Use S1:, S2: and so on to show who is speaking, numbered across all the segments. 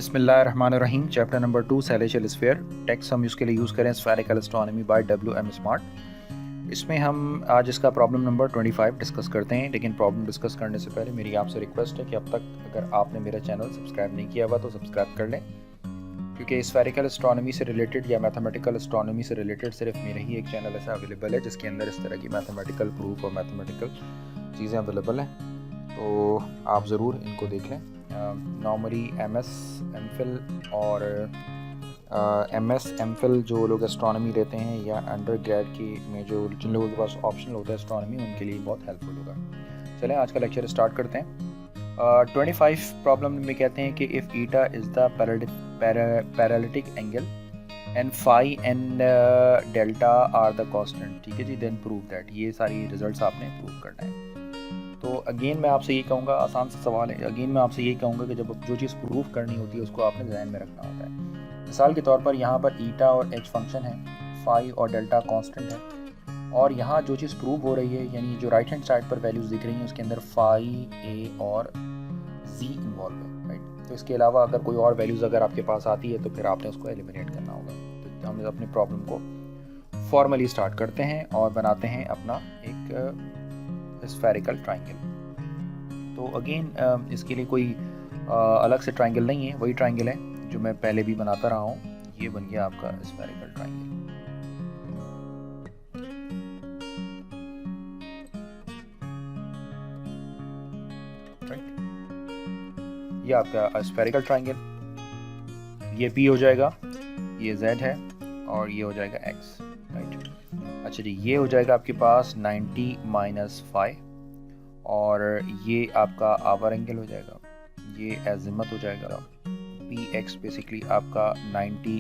S1: बिस्मिल्लाहिर्रहमानिर्रहीम। Chapter number 2 celestial sphere. Text हम इसके लिए यूज़ करें spherical astronomy by WM Smart. इसमें हम आज इसका प्रॉब्लम नंबर 25 डिस्कस करते हैं। लेकिन प्रॉब्लम डिस्कस करने से पहले मेरी आपसे रिक्वेस्ट है कि अब तक अगर आपने मेरा चैनल सब्सक्राइब नहीं किया हुआ तो सब्सक्राइब कर लें, क्योंकि स्फेरिकल एस्ट्रोनॉमी से रिलेटेड या मैथमेटिकल एस्ट्रोनॉमी से रिलेटेड सिर्फ मेरा ही एक चैनल ऐसा अवेलेबल है जिसके अंदर इस तरह की मैथमेटिकल प्रूफ और मैथमेटिकल चीज़ें अवेलेबल हैं, तो आप ज़रूर इनको देख लें। नॉर्मली MS MPhil और MS MPhil जो लोग एस्ट्रोनॉमी लेते हैं या अंडर ग्रेड की में जो जिन लोगों के पास ऑप्शनल होता है एस्ट्रोनॉमी, उनके लिए बहुत हेल्पफुल होगा। चलें आज का लेक्चर स्टार्ट करते हैं। 25 प्रॉब्लम में कहते हैं कि if eta is the parallactic angle and phi and delta are the constant, ठीक है जी, देन प्रूव दैट। ये सारी रिजल्ट्स आपने प्रूव करना है। तो अगेन मैं आपसे ये कहूँगा, आसान सा सवाल है, अगेन मैं आपसे ये कहूँगा कि जब जो चीज़ प्रूफ करनी होती है उसको आपने ध्यान में रखना होता है। मिसाल के तौर पर यहाँ पर ईटा और एच फंक्शन है, फाई और डेल्टा कांस्टेंट है, और यहाँ जो चीज़ प्रूव हो रही है यानी जो राइट हैंड साइड पर वैल्यूज़ दिख रही हैं उसके अंदर फाई ए और जी इन्वॉल्व है, राइट। तो इसके अलावा अगर कोई और वैल्यूज़ अगर आपके पास आती है तो फिर आपने उसको एलिमिनेट करना होगा। तो हम अपने प्रॉब्लम को फॉर्मली स्टार्ट करते हैं और बनाते हैं अपना एक स्फेरिकल ट्राइंगल। तो अगेन इसके लिए कोई अलग से ट्राइंगल नहीं है, वही ट्राइंगल है जो मैं पहले भी बनाता रहा हूँ। ये बन गया आपका स्फेरिकल ट्राइंगल, राइट। ये आपका स्फेरिकल ट्राइंगल, ये P हो जाएगा, ये Z है और ये हो जाएगा X, राइट। अच्छा जी, ये हो जाएगा आपके पास 90 - 5 और ये आपका आवर एंगल हो जाएगा, ये एजिमत हो जाएगा। PX बेसिकली आपका 90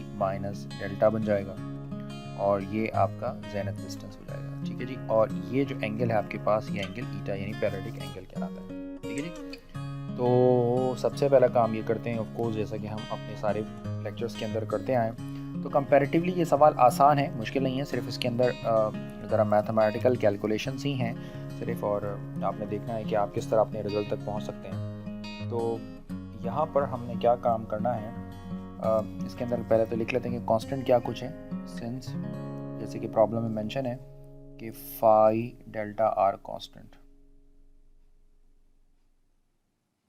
S1: - डेल्टा बन जाएगा और ये आपका जेनिथ डिस्टेंस हो जाएगा, ठीक है जी। और ये जो एंगल है आपके पास, ये एंगल ईटा यानी पैरेललिटिक एंगल कहलाता है, ठीक है जी। तो सबसे पहला काम ये करते हैं, ऑफ कोर्स जैसा कि हम अपने सारे लेक्चर्स के अंदर करते आए, तो कंपैरेटिवली ये सवाल आसान है, मुश्किल नहीं है। सिर्फ इसके अंदर ज़रा मैथमेटिकल कैलकुलेशंस ही हैं सिर्फ, और आपने देखना है कि आप किस तरह अपने रिज़ल्ट तक पहुंच सकते हैं। तो यहाँ पर हमने क्या काम करना है, इसके अंदर पहले तो लिख लेते हैं कि कांस्टेंट क्या कुछ है। सिंस जैसे कि प्रॉब्लम में मेंशन है कि फाई डेल्टा आर कांस्टेंट,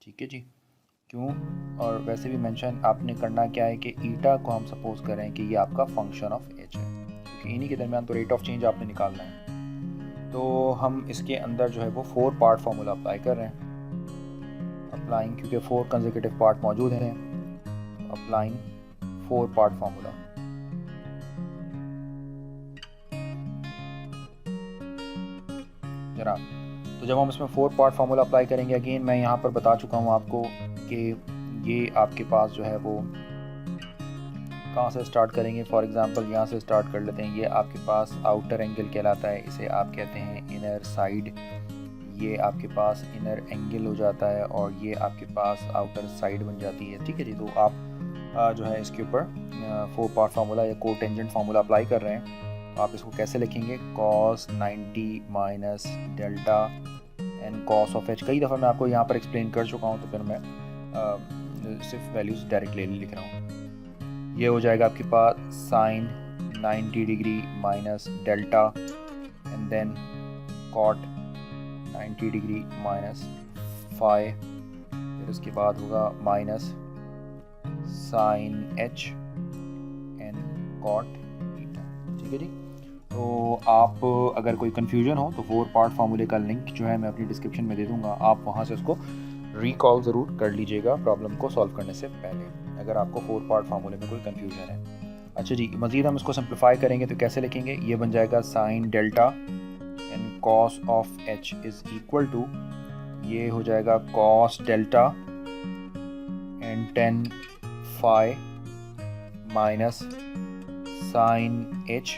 S1: ठीक है जी। क्यों? और वैसे भी मेंशन आपने करना क्या है कि ईटा को हम सपोज करें कि ये आपका फंक्शन ऑफ एच है, क्योंकि इन्हीं के दरमियान तो रेट ऑफ चेंज आपने निकालना है। तो हम इसके अंदर जो है वो 4 पार्ट फार्मूला अप्लाई कर रहे हैं। अप्लाइंग, क्योंकि 4 कंसेक्यूटिव पार्ट मौजूद हैं, अप्लाइंग 4 पार्ट फार्मूला। जरा तो जब हम इसमें 4 पार्ट फार्मूला अप्लाई करेंगे, अगेन मैं यहाँ पर बता चुका हूँ आपको कि ये आपके पास जो है वो कहाँ से स्टार्ट करेंगे। फॉर एग्जांपल यहाँ से स्टार्ट कर लेते हैं। ये आपके पास आउटर एंगल कहलाता है, इसे आप कहते हैं इनर साइड। ये आपके पास इनर एंगल हो जाता है और ये आपके पास आउटर साइड बन जाती है, ठीक है जी। तो आप जो है इसके ऊपर 4 पार्ट फार्मूला या कोटेंजेंट फार्मूला अप्लाई कर रहे हैं। तो आप इसको कैसे लिखेंगे, cos 90 - delta and cos of h। कई दफ़ा मैं आपको यहाँ पर एक्सप्लेन कर चुका हूँ, तो फिर मैं सिर्फ वैल्यूज़ डायरेक्ट लिख रहा हूँ। ये हो जाएगा आपके पास sine 90 degree minus delta and then cot 90 degree minus phi, फिर उसके बाद होगा minus sine h and cot eta, ठीक है जी। तो आप अगर कोई कन्फ्यूजन हो तो 4 पार्ट फार्मूले का लिंक जो है मैं अपनी डिस्क्रिप्शन में दे दूंगा, आप वहाँ से उसको रिकॉल ज़रूर कर लीजिएगा प्रॉब्लम को सॉल्व करने से पहले, अगर आपको 4 पार्ट फार्मूले में कोई कन्फ्यूजन है। अच्छा जी, मज़ीद हम इसको सिंप्लीफाई करेंगे तो कैसे लिखेंगे, ये बन जाएगा sine delta and cos of h is equal to, ये हो जाएगा cos delta and 10 phi minus sine h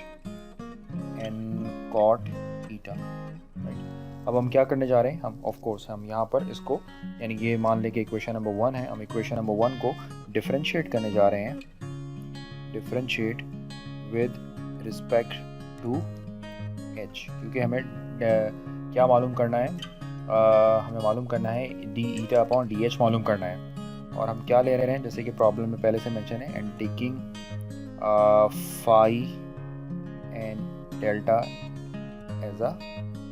S1: and cot eta, right. अब हम क्या करने जा रहे हैं, हम ऑफ कोर्स हम यहाँ पर इसको, यानी ये मान लें कि इक्वेशन नंबर 1 है, हम इक्वेशन नंबर 1 को डिफरेंशिएट करने जा रहे हैं, differentiate with respect to h, क्योंकि हमें क्या मालूम करना है, हमें मालूम करना है D eta upon d H मालूम करना है। और हम क्या ले रहे हैं, जैसे कि प्रॉब्लम में पहले से मेंशन है, and taking phi and delta as a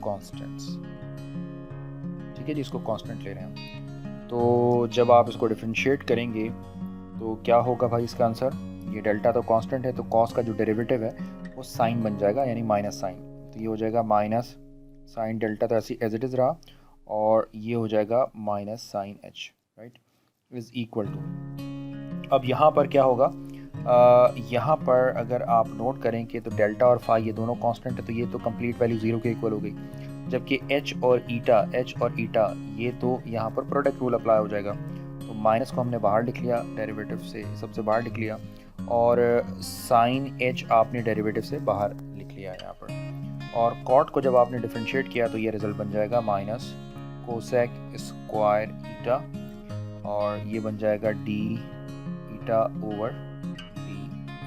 S1: constants. ठीक है जी, इसको कांस्टेंट ले रहे हैं हम। तो जब आप इसको डिफरेंशिएट करेंगे तो क्या होगा भाई इसका आंसर, ये डेल्टा तो कांस्टेंट है, तो कॉस का जो डेरिवेटिव है वो साइन बन जाएगा, यानी माइनस साइन। तो ये हो जाएगा माइनस साइन डेल्टा, तो ऐसी एज इट इज़ रहा, और ये हो जाएगा minus sine h, right, is equal to. अब यहाँ पर क्या होगा, यहाँ पर अगर आप नोट करेंगे तो डेल्टा और फाई ये दोनों कांस्टेंट है, तो ये तो कंप्लीट वैल्यू ज़ीरो के इक्वल हो गई, जबकि एच और ईटा ये तो यहाँ पर प्रोडक्ट रूल अप्लाई हो जाएगा। तो माइनस को हमने बाहर लिख लिया, डेरिवेटिव से सबसे बाहर लिख लिया, और साइन एच आपने डेरिवेटिव से बाहर लिख लिया यहाँ पर, और कॉट को जब आपने डिफरेंशिएट किया तो ये रिजल्ट बन जाएगा माइनस कोसेक स्क्वायर ईटा, और ये बन जाएगा D eta over D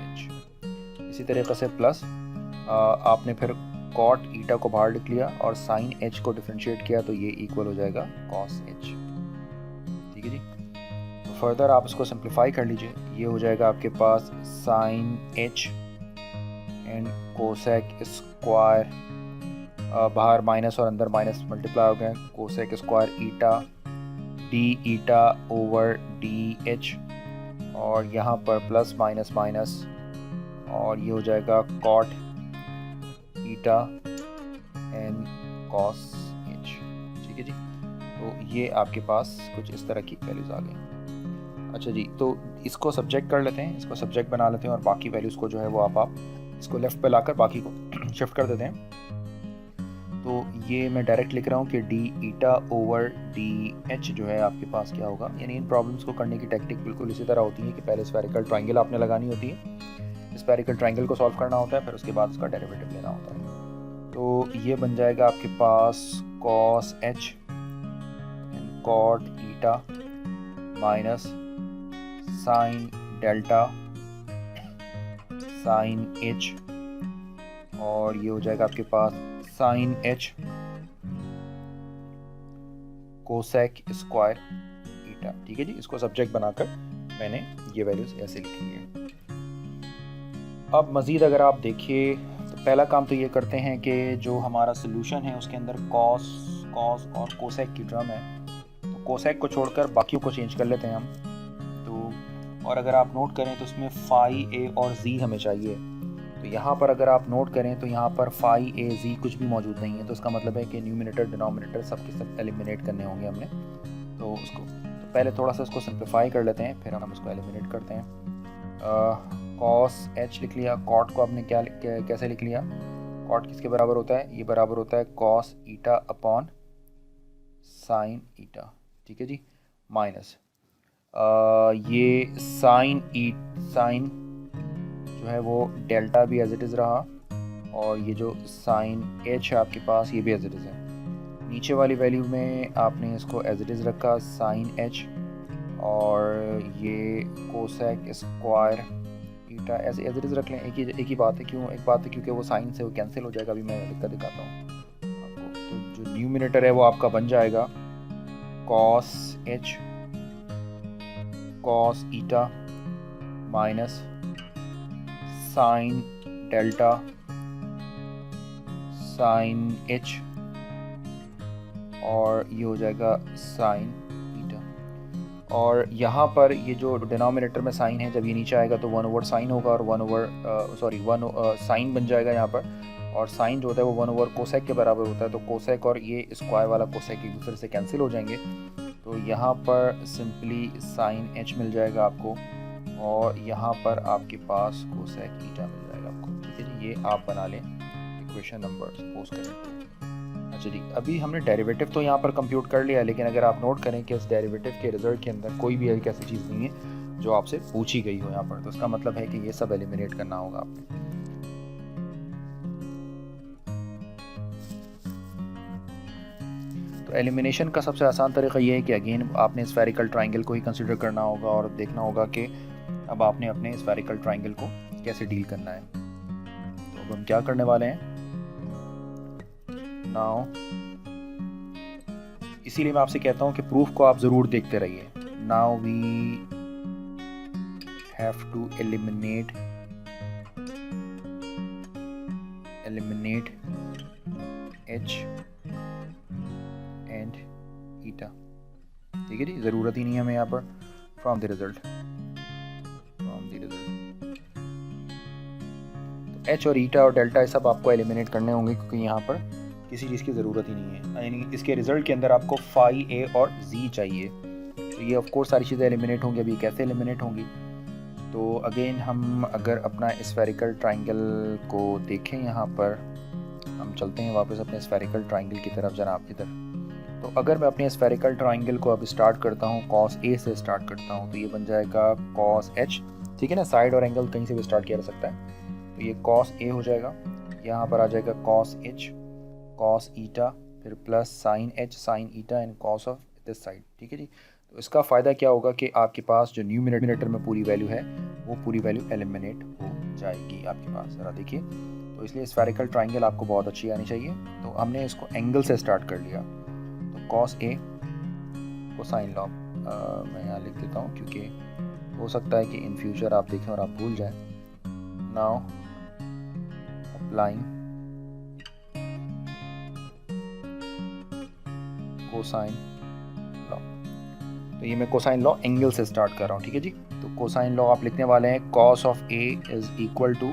S1: H. इसी तरीके से प्लस आपने फिर कॉट ईटा को बाहर लिख लिया और साइन एच को डिफरेंशिएट किया, तो ये इक्वल हो जाएगा कॉस एच। ठीक है जी, तो फर्दर आप इसको सिंप्लीफाई कर लीजिए, ये हो जाएगा आपके पास sine H and cosec square, बाहर माइनस और अंदर माइनस मल्टीप्लाई हो गए, cosec square eta d eta over D H, और यहाँ पर प्लस माइनस माइनस, और ये हो जाएगा cot eta and cos h. ठीक है जी, तो ये आपके पास कुछ इस तरह की वैल्यूज़ आ गई। अच्छा जी, तो इसको सब्जेक्ट कर लेते हैं, इसको सब्जेक्ट बना लेते हैं, और बाकी वैल्यूज़ को जो है वो आप इसको लेफ़्ट पे लाकर बाकी को शिफ्ट कर देते हैं। तो ये मैं डायरेक्ट लिख रहा हूँ कि d eta over D H जो है आपके पास क्या होगा, यानी इन प्रॉब्लम्स को करने की टेक्निक बिल्कुल इसी तरह होती है कि पहले स्फेरिकल ट्रायंगल आपने लगानी होती है, स्फेरिकल ट्रायंगल को सॉल्व करना होता है, फिर उसके बाद उसका डेरिवेटिव लेना होता है। तो ये बन जाएगा आपके पास cos H and cot eta minus sine delta sine H, और ये हो जाएगा आपके पास sine H cosec square eta. ठीक है जी, इसको सब्जेक्ट बनाकर मैंने ये वैल्यूज ऐसे लिखी है। अब मज़ीद अगर आप देखिए तो पहला काम तो ये करते हैं कि जो हमारा सोल्यूशन है उसके अंदर कॉस और कोसेक की टर्म है, तो कोसेक को छोड़कर बाकियों को चेंज कर लेते हैं हम। तो और अगर आप नोट करें तो उसमें फाई ए और जी हमें चाहिए, तो यहाँ पर अगर आप नोट करें तो यहाँ पर फाई ए जी कुछ भी मौजूद नहीं है, तो इसका मतलब है कि न्यूमिनेटर डिनोमिनेटर सब के सब एलिमिनेट करने होंगे हमने। तो उसको तो पहले थोड़ा सा इसको सिंप्लीफाई कर लेते हैं, फिर हम इसको एलिमिनेट करते हैं। कॉस एच लिख लिया, कॉट को आपने कैसे लिख लिया, कॉट किसके बराबर होता है, ये बराबर होता है कॉस ईटा अपॉन साइन ईटा। ठीक है जी, माइनस ये साइन जो है वो डेल्टा भी एज इट इज़ रहा, और ये जो साइन एच है आपके पास ये भी एज इट इज़ है। नीचे वाली वैल्यू में आपने इसको एज इट इज़ रखा साइन एच, और ये कोसेक स्क्वायर ईटा ऐसे एज इट इज़ रख लें। एक ही बात है, क्योंकि वो साइन से वो कैंसिल हो जाएगा। अभी मैं लिखकर दिखाता हूँ आपको। तो जो न्यूमिनेटर है वो आपका बन जाएगा cos h cos eta minus sine delta sine H, और ये हो जाएगा साइन ईटा। और यहाँ पर ये जो डिनोमिनेटर में साइन है, जब ये नीचे आएगा तो 1 ओवर साइन होगा, और 1 साइन बन जाएगा यहाँ पर, और साइन जो होता है वो 1 ओवर कोसेक के बराबर होता है। तो कोसेक और ये स्क्वायर वाला कोसेक एक दूसरे से कैंसिल हो जाएंगे, तो यहाँ पर सिंपली साइन एच मिल जाएगा आपको, और यहाँ पर आपके पास कोसेक ईटा मिल जाएगा आपको। ठीक है जी, ये आप बना लें इक्वेशन नंबर सपोज करें। अच्छा जी, अभी हमने डेरिवेटिव तो यहाँ पर कंप्यूट कर लिया, लेकिन अगर आप नोट करें कि इस डेरिवेटिव के रिजल्ट के अंदर कोई भी एक ऐसी चीज़ नहीं है जो आपसे पूछी गई हो यहाँ पर, तो इसका मतलब है कि ये सब एलिमिनेट करना होगा आपने। तो एलिमिनेशन का सबसे आसान तरीका ये है कि अगेन आपने स्फेरिकल ट्रायंगल को ही कंसिडर करना होगा, और देखना होगा कि अब आपने अपने स्फेरिकल ट्रायंगल को कैसे डील करना है। तो अब हम क्या करने वाले हैं नाउ, इसीलिए मैं आपसे कहता हूँ कि प्रूफ को आप ज़रूर देखते रहिए। Now we have to eliminate h and eta. ठीक है जी, ज़रूरत ही नहीं है हमें यहाँ पर फ्रॉम द रिजल्ट। तो एच और ईटा और डेल्टा ये सब आपको एलिमिनेट करने होंगे, क्योंकि यहाँ पर किसी चीज़ की ज़रूरत ही नहीं है। यानी इसके रिजल्ट के अंदर आपको फाई ए और जी चाहिए। तो ये ऑफ कोर्स सारी चीज़ें एलिमिनेट होंगी। अभी कैसे एलिमिनेट होंगी, तो अगेन हम अगर अपना स्फेरिकल ट्राइंगल को देखें, यहाँ पर हम चलते हैं वापस अपने स्फेरिकल ट्राइंगल की तरफ जनाब इधर। तो अगर मैं अपने स्फेरिकल ट्राइंगल को अब स्टार्ट करता हूँ, कॉस ए से स्टार्ट करता हूँ, तो ये बन जाएगा कॉस एच। ठीक है ना, साइड और एंगल कहीं से भी स्टार्ट किया जा सकता है। तो ये कॉस ए हो जाएगा, यहाँ पर आ जाएगा कॉस एच, कॉस ईटा, फिर plus sine h, sine eta and cos of this side. ठीक है जी। तो इसका फ़ायदा क्या होगा कि आपके पास जो न्यूमरेटर में पूरी वैल्यू है वो पूरी वैल्यू एलिमिनेट हो जाएगी आपके पास। ज़रा देखिए, तो इसलिए स्फेरिकल ट्राइंगल आपको बहुत अच्छी आनी चाहिए। तो हमने इसको एंगल से स्टार्ट कर लिया, तो कॉस ए कोसाइन लॉग मैं यहाँ लिख देता हूँ, क्योंकि हो सकता है कि इन फ्यूचर आप देखें और आप भूल जाएं। Now applying cosine law. तो ये मैं कोसाइन लॉ एंगल से स्टार्ट कर रहा हूँ। ठीक है जी। तो कोसाइन लॉ आप लिखने वाले हैं cos of A is equal to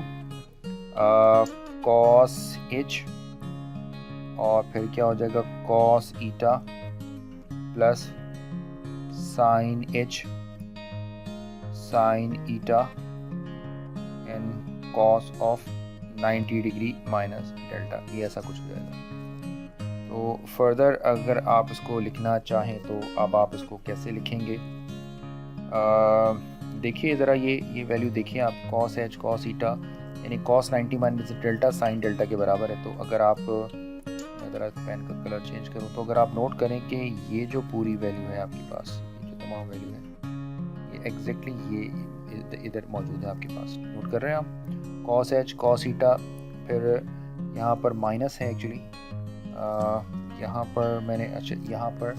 S1: cos h, और फिर क्या हो जाएगा cos eta plus sine h sine eta and cos of 90 degree minus delta. ये ऐसा कुछ हो जाएगा। तो फर्दर अगर आप इसको लिखना चाहें तो अब आप इसको कैसे लिखेंगे, देखिए ज़रा ये वैल्यू देखिए आप, कॉस एच कॉस ईटा यानी cos 90 minus delta sine delta के बराबर है। तो अगर आप ज़रा पेन का कलर चेंज करूँ, तो अगर आप नोट करें कि ये जो पूरी वैल्यू है आपके पास, ये जो तमाम वैल्यू है ये एग्जैक्टली ये इधर मौजूद है आपके पास। नोट कर रहे हैं आप, कॉस एच कॉस ईटा, फिर यहाँ पर माइनस है एक्चुअली, यहाँ पर मैंने अच्छा यहाँ पर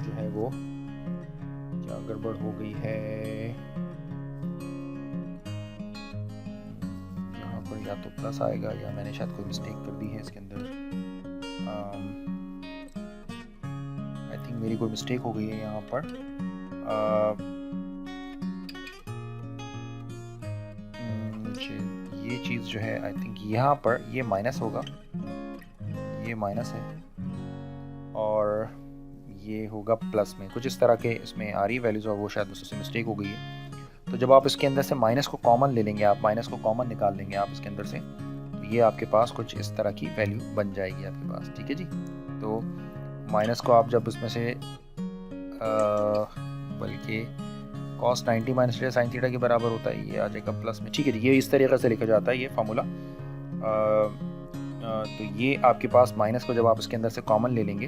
S1: जो है वो क्या गड़बड़ हो गई है, यहाँ पर या तो प्लस आएगा या मैंने शायद कोई मिस्टेक कर दी है इसके अंदर। आई थिंक मेरी कोई मिस्टेक हो गई है यहाँ पर। ये चीज़ जो है आई थिंक यहाँ पर ये माइनस होगा, ये माइनस है और ये होगा प्लस में, कुछ इस तरह के इसमें आ रही वैल्यूज़ और वो शायद उससे मिस्टेक हो गई है। तो जब आप इसके अंदर से माइनस को कॉमन ले लेंगे, आप माइनस को कॉमन निकाल लेंगे आप इसके अंदर से, तो ये आपके पास कुछ इस तरह की वैल्यू बन जाएगी आपके पास। ठीक है जी। तो माइनस को आप जब इसमें से बल्कि कॉस 90 माइनस साइन थीटा के बराबर होता है, ये आ जाएगा प्लस में। ठीक है जी, ये इस तरीके से लिखा जाता है ये फार्मूला। तो ये आपके पास माइनस को जब आप इसके अंदर से कॉमन ले लेंगे,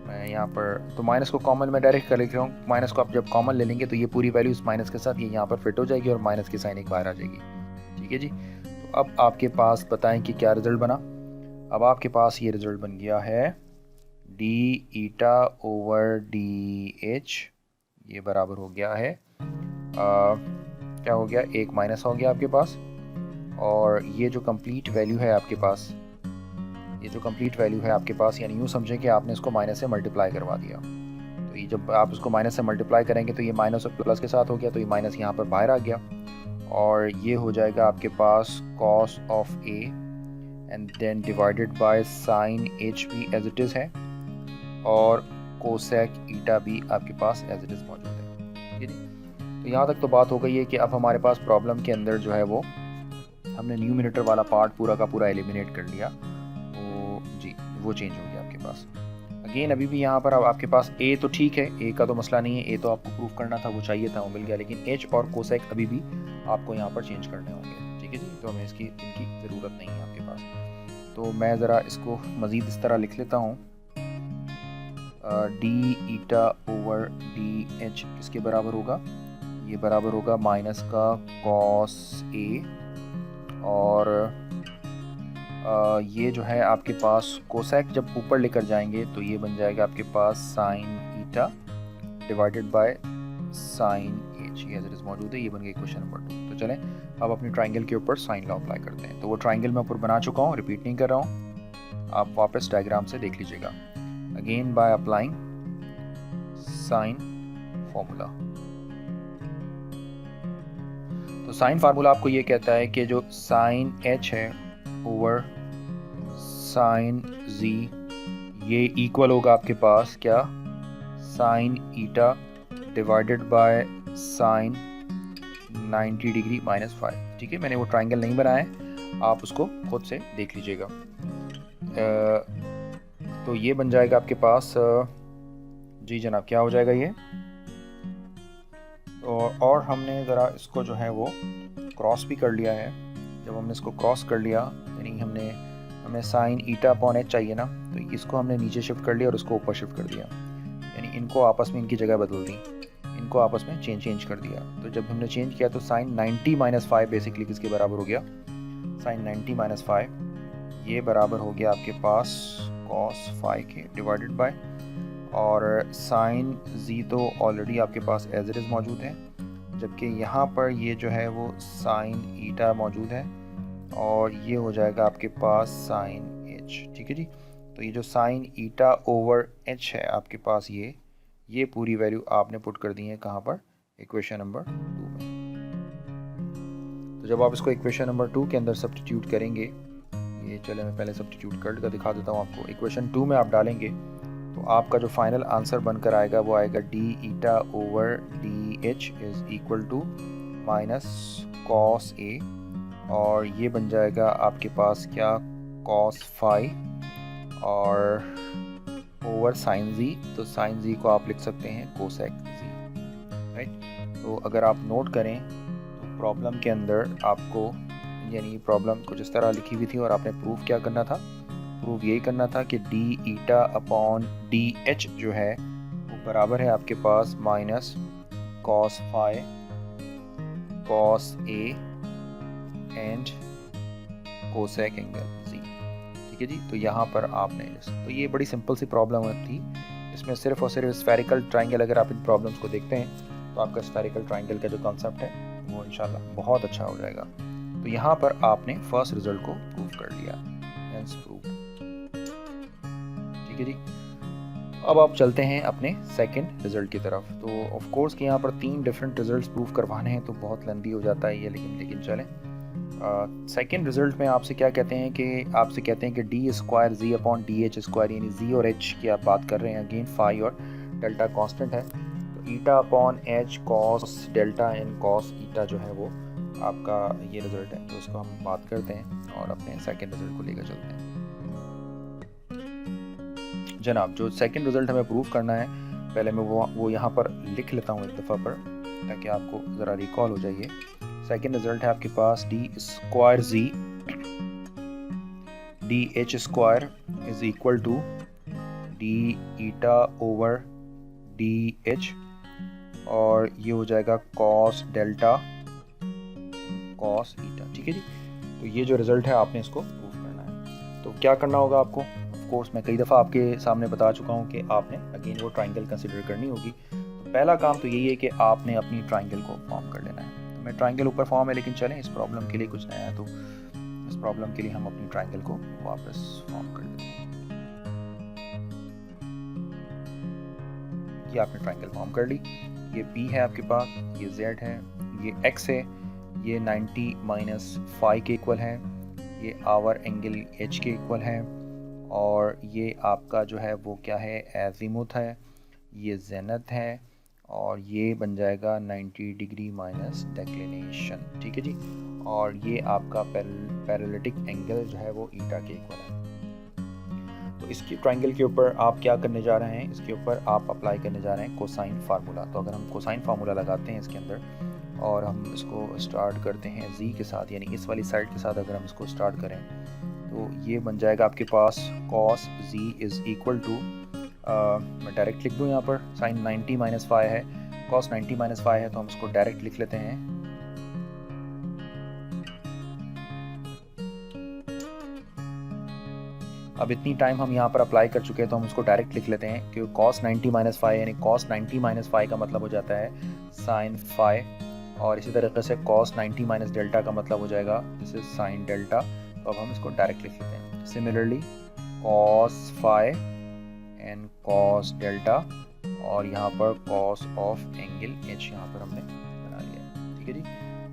S1: मैं यहाँ पर तो माइनस को कॉमन में डायरेक्ट कर लिख रहा हूँ, माइनस को आप जब कॉमन ले लेंगे तो ये पूरी वैल्यू इस माइनस के साथ ये यहाँ पर फिट हो जाएगी और माइनस की साइन एक बाहर आ जाएगी। ठीक है जी। तो अब आपके पास बताएं कि क्या रिजल्ट बना। अब आपके पास ये रिजल्ट बन गया है D eta over D h, ये बराबर हो गया है क्या हो गया, एक माइनस हो गया आपके पास, और ये जो कंप्लीट वैल्यू है आपके पास, ये जो कंप्लीट वैल्यू है आपके पास, यानी यूँ समझें कि आपने इसको माइनस से मल्टीप्लाई करवा दिया। तो ये जब आप इसको माइनस से मल्टीप्लाई करेंगे तो ये माइनस और प्लस के साथ हो गया, तो ये माइनस यहाँ पर बाहर आ गया और ये हो जाएगा आपके पास cos of A and then divided by sine H भी एज इट इज़ है और कोसेक ईटा भी आपके पास एज इट इज़ मौजूद है। ठीक है। तो यहाँ तक तो बात हो गई है कि अब हमारे पास प्रॉब्लम के अंदर जो है वो हमने न्यूमरेटर वाला पार्ट पूरा का पूरा एलिमिनेट कर लिया, वो चेंज हो गया आपके पास। अगेन अभी भी यहाँ पर अब आपके पास ए तो ठीक है, ए का तो मसला नहीं है, ए तो आपको प्रूफ करना था, वो चाहिए था, वो मिल गया, लेकिन एच और कोसेक अभी भी आपको यहाँ पर चेंज करने होंगे। ठीक है जी। तो हमें इनकी ज़रूरत नहीं है आपके पास। तो मैं ज़रा इसको मज़ीद इस तरह लिख लेता हूँ, D eta over D H किसके बराबर होगा, ये बराबर होगा माइनस का कॉस ए, और ये जो है आपके पास कोसेक जब ऊपर लेकर जाएंगे तो ये बन जाएगा आपके पास sine eta divided by sine H, ये एज इट इज मौजूद है। ये बन गया इक्वेशन नंबर 2। तो चलें अब अपनी ट्राइंगल के ऊपर साइन लॉ अप्लाई करते हैं। तो वो ट्राइंगल मैं ऊपर बना चुका हूँ, रिपीट नहीं कर रहा हूँ, आप वापस डायग्राम से देख लीजिएगा। Again by applying sine formula. तो साइन फार्मूला आपको ये कहता है कि जो साइन एच है ओवर साइन जी, ये इक्वल होगा आपके पास क्या, sine eta divided by sine 90 degree minus 5। ठीक है, मैंने वो ट्राइंगल नहीं बनाया है, आप उसको खुद से देख लीजिएगा। तो ये बन जाएगा आपके पास, जी जनाब क्या हो जाएगा ये। और हमने ज़रा इसको जो है वो क्रॉस भी कर लिया है। जब हमने इसको क्रॉस कर लिया, यानी हमें साइन ईटा अपॉन एच चाहिए ना, तो इसको हमने नीचे शिफ्ट कर लिया और उसको ऊपर शिफ्ट कर दिया, यानी इनको आपस में इनकी जगह बदल दी, इनको आपस में चेंज कर दिया। तो जब हमने चेंज किया तो साइन 90 माइनस 5 बेसिकली किसके बराबर हो गया, साइन 90 माइनस 5, ये बराबर हो गया आपके पास कॉस 5 के डिवाइडेड बाय, और साइन जी तो ऑलरेडी आपके पास एज इट इज़ मौजूद है, जबकि यहाँ पर ये जो है वो साइन ईटा मौजूद है, और ये हो जाएगा आपके पास साइन एच। ठीक है जी, तो ये जो साइन ईटा ओवर एच है आपके पास, ये पूरी वैल्यू आपने पुट कर दी है कहाँ पर, इक्वेशन नंबर 2 में। तो जब आप इसको इक्वेशन नंबर 2 के अंदर सब्स्टिट्यूट करेंगे, ये चले मैं पहले सब्स्टिट्यूट कर दिखा देता हूँ आपको। इक्वेशन 2 में आप डालेंगे तो आपका जो फाइनल आंसर बनकर आएगा वो आएगा d eta over D H is equal to minus cos A, और ये बन जाएगा आपके पास क्या, कॉस 5 और ओवर साइन जी, तो साइन जी को आप लिख सकते हैं कोसेक जी, राइट। तो अगर आप नोट करें तो प्रॉब्लम के अंदर आपको, यानी प्रॉब्लम कुछ इस तरह लिखी हुई थी और आपने प्रूफ क्या करना था, प्रूफ यही करना था कि d eta upon d H जो है वो बराबर है आपके पास minus cos 5 cos A and cosec angle जी। ठीक है जी, तो यहाँ पर आपने, तो ये बड़ी सिंपल सी प्रॉब्लम थी। इसमें सिर्फ और सिर्फ स्फेरिकल ट्राइंगल, अगर आप इन प्रॉब्लम्स को देखते हैं तो आपका स्फेरिकल ट्राइंगल का जो कॉन्सेप्ट है वो इंशाल्लाह बहुत अच्छा हो जाएगा। तो यहाँ पर आपने फर्स्ट रिजल्ट को प्रूव कर लिया, हेंस प्रूव। ठीक है जी, अब आप चलते हैं अपने सेकंड रिजल्ट की तरफ। तो ऑफ कोर्स कि यहाँ पर 3 डिफरेंट रिजल्ट्स प्रूव करवाने हैं तो बहुत लेंथी हो जाता है ये, लेकिन चलें। सेकेंड रिजल्ट में आपसे क्या कहते हैं कि डी स्क्वायर जी अपॉन डी एच स्क्वायर, यानी जी और एच की आप बात कर रहे हैं, अगेन फाई और डेल्टा कांस्टेंट है, तो eta upon H cos delta and cos eta जो है वो आपका ये रिजल्ट है। तो इसको हम बात करते हैं और अपने सेकेंड रिजल्ट को लेकर चलते हैं। जनाब जो सेकेंड रिजल्ट हमें प्रूव करना है, पहले मैं वो यहाँ पर लिख लेता हूँ एक दफ़ा पर, ताकि आपको ज़रा रिकॉल हो जाइए। सेकेंड रिजल्ट है आपके पास d square G d H square is equal to d eta over D H, और ये हो जाएगा कॉस डेल्टा कॉस ईटा। ठीक है जी, तो ये जो रिजल्ट है आपने इसको प्रूव करना है। तो क्या करना होगा आपको, ऑफ कोर्स मैं कई दफ़ा आपके सामने बता चुका हूँ कि आपने अगेन वो ट्राइंगल कंसिडर करनी होगी। तो पहला काम तो यही है कि आपने अपनी ट्राइंगल को फॉर्म कर लेना है। मैं ट्राइंगल ऊपर फॉर्म है, लेकिन चलें इस प्रॉब्लम के लिए कुछ नया है, तो इस प्रॉब्लम के लिए हम अपनी ट्राइंगल को वापस फॉर्म कर लेते हैं। ये आपने ट्राइंगल फॉर्म कर ली, ये P है आपके पास, ये Z है, ये X है, ये 90 माइनस 5 के इक्वल है, ये आवर एंगल H के इक्वल है, और ये आपका जो है वो क्या है, एजीमुथ है, ये जेनथ है, और ये बन जाएगा 90 डिग्री माइनस डेक्लिनेशन। ठीक है जी, और ये आपका पैरेललिटिक एंगल जो है वो ईटा के इक्वल है। तो इसकी ट्राइंगल के ऊपर आप क्या करने जा रहे हैं, इसके ऊपर आप अप्लाई करने जा रहे हैं कोसाइन फार्मूला। तो अगर हम कोसाइन फार्मूला लगाते हैं इसके अंदर, और हम इसको स्टार्ट करते हैं जी के साथ, यानी इस वाली साइड के साथ अगर हम इसको स्टार्ट करें, तो ये बन जाएगा आपके पास cos G is equal to, मैं डायरेक्ट लिख दूँ यहाँ पर, साइन 90 माइनस 5 है, कॉस 90 माइनस 5 है, तो हम इसको डायरेक्ट लिख लेते हैं। अब इतनी टाइम हम यहाँ पर अप्लाई कर चुके हैं तो हम उसको डायरेक्ट लिख लेते हैं कि cos 90 माइनस फाइव, यानी cos 90 माइनस फाइव का मतलब हो जाता है sin फाइव, और इसी तरीके से cos 90 माइनस डेल्टा का मतलब हो जाएगा दिस इज sin डेल्टा। तो अब हम इसको डायरेक्ट लिख लेते हैं। Similarly cos five and cos delta, और यहाँ पर cos ऑफ एंगल h यहाँ पर हमने बना लिया। ठीक है जी।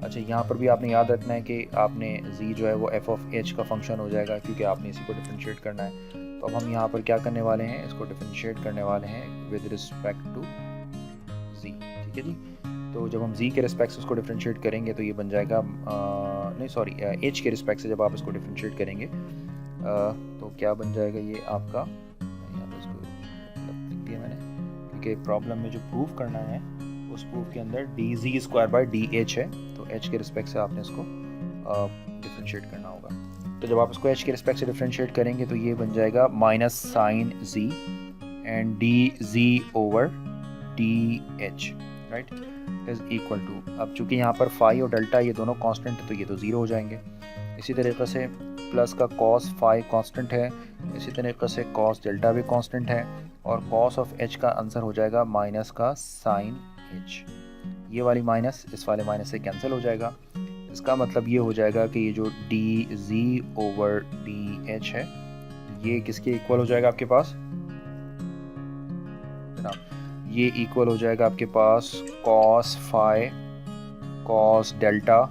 S1: अच्छा, यहाँ पर भी आपने याद रखना है कि आपने z जो है वो f ऑफ h का फंक्शन हो जाएगा, क्योंकि आपने इसी को डिफरेंशिएट करना है। तो अब हम यहाँ पर क्या करने वाले हैं, इसको डिफरेंशिएट करने वाले हैं विद रिस्पेक्ट टू z। ठीक है जी। तो जब हम z के रिस्पेक्ट से उसको डिफरेंशिएट करेंगे तो ये बन जाएगा नहीं सॉरी h के रिस्पेक्ट से जब आप इसको डिफरेंशिएट करेंगे तो क्या बन जाएगा ये आपका, यहाँ पर इसको लिख दिया मैंने, क्योंकि प्रॉब्लम में जो प्रूफ करना है उस प्रूफ के अंदर dz स्क्वायर बाई डी है, तो h के रिस्पेक्ट से आपने इसको डिफरेंशिएट करना होगा। तो जब आप इसको h के रिस्पेक्ट से डिफरेंशिएट करेंगे तो ये बन जाएगा minus sine z and dz over dh, right, is equal to, अब चूंकि यहाँ पर फाई और डेल्टा ये दोनों कांस्टेंट है तो ये तो ज़ीरो हो जाएंगे। इसी तरीके से प्लस का cos फाई कांस्टेंट है, इसी तरीके से cos डेल्टा भी कांस्टेंट है, और cos ऑफ h का आंसर हो जाएगा माइनस का साइन h। ये वाली माइनस इस वाले माइनस से कैंसिल हो जाएगा। इसका मतलब ये हो जाएगा कि ये जो dz ओवर dh है ये किसके इक्वल हो जाएगा आपके पास जनाब, ये इक्वल हो जाएगा आपके पास cos phi cos delta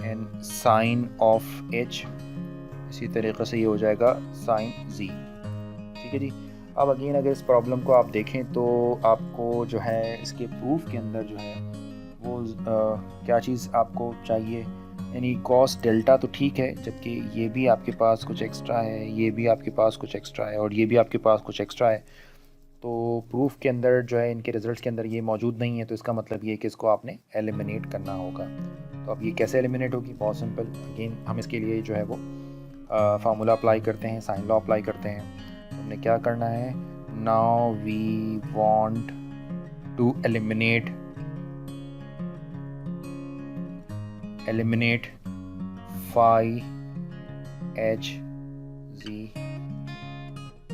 S1: and sine of h, इसी तरीके से ये हो जाएगा साइन z। ठीक है जी। अब अगेन अगर इस प्रॉब्लम को आप देखें तो आपको जो है इसके प्रूफ के अंदर जो है वो क्या चीज़ आपको चाहिए, यानी cos डेल्टा तो ठीक है, जबकि ये भी आपके पास कुछ एक्स्ट्रा है, ये भी आपके पास कुछ एक्स्ट्रा है, और ये भी आपके पास कुछ एक्स्ट्रा है। तो प्रूफ के अंदर जो है इनके रिजल्ट्स के अंदर ये मौजूद नहीं है, तो इसका मतलब ये है कि इसको आपने एलिमिनेट करना होगा। तो अब ये कैसे एलिमिनेट होगी, बहुत सिंपल। अगेन हम इसके लिए जो है वो फार्मूला अप्लाई करते हैं, साइन लॉ अप्लाई करते हैं। तो हमने क्या करना है, now we want to eliminate phi h z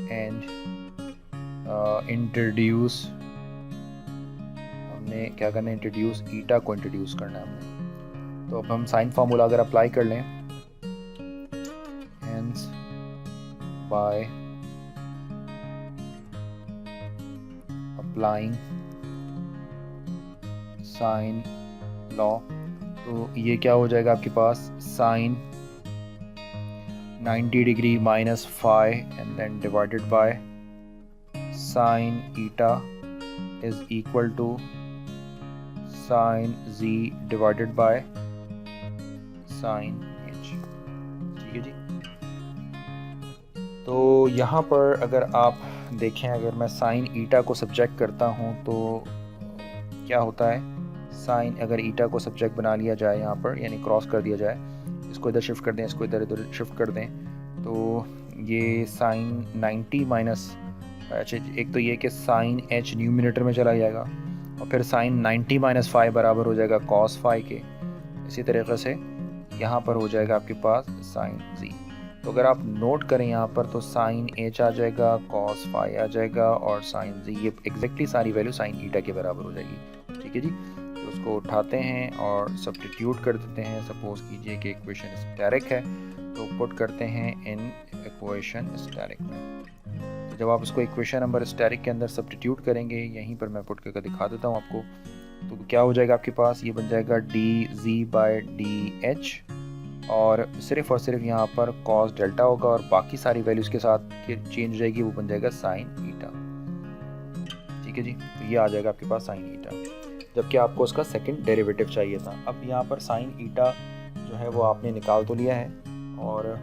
S1: and introduce, हमने क्या करना है, इंट्रोड्यूस ईटा को इंट्रोड्यूस करना है हमने। तो अब हम साइन फार्मूला अगर अप्लाई कर लें, hence by applying sine law, तो ये क्या हो जाएगा आपके पास, sine 90 degree minus phi and then divided by sine eta is equal to sine z divided by sine h। ठीक है जी। तो यहाँ पर अगर आप देखें, अगर मैं साइन ईटा को सब्जेक्ट करता हूँ तो क्या होता है, साइन अगर ईटा को सब्जेक्ट बना लिया जाए यहाँ पर, यानी क्रॉस कर दिया जाए, इसको इधर शिफ्ट कर दें, इसको इधर इधर शिफ्ट कर दें, तो ये साइन 90 माइनस, अच्छा एक तो ये कि साइन h न्यूमिनेटर में चला जाएगा, और फिर साइन 90 माइनस फाइव बराबर हो जाएगा cos फाई के। इसी तरीके से यहाँ पर हो जाएगा आपके पास साइन z। तो अगर आप नोट करें यहाँ पर तो साइन h आ जाएगा, cos फाई आ जाएगा, और साइन z, ये एग्जैक्टली सारी वैल्यू साइन ईटा के बराबर हो जाएगी। ठीक है जी। तो उसको उठाते हैं और सब्स्टिट्यूट कर देते हैं। सपोज कीजिए कि इक्वेशन स्टेरिक है, तो पुट करते हैं इन इक्वेशन स्टेरिक में। तो जब आप इसको इक्वेशन नंबर स्टेरिक के अंदर सब्स्टिट्यूट करेंगे, यहीं पर मैं पुट करके दिखा देता हूँ आपको, तो क्या हो जाएगा आपके पास, ये बन जाएगा dz बाय डी, और सिर्फ यहाँ पर cos डेल्टा होगा, और बाकी सारी वैल्यूज़ के साथ चेंज हो जाएगी, वो बन जाएगा साइन ईटा। ठीक है जी। तो ये आ जाएगा आपके पास साइन ईटा, जबकि आपको उसका सेकंड डेरिवेटिव चाहिए था। अब यहाँ पर साइन ईटा जो है वो आपने निकाल तो लिया है, और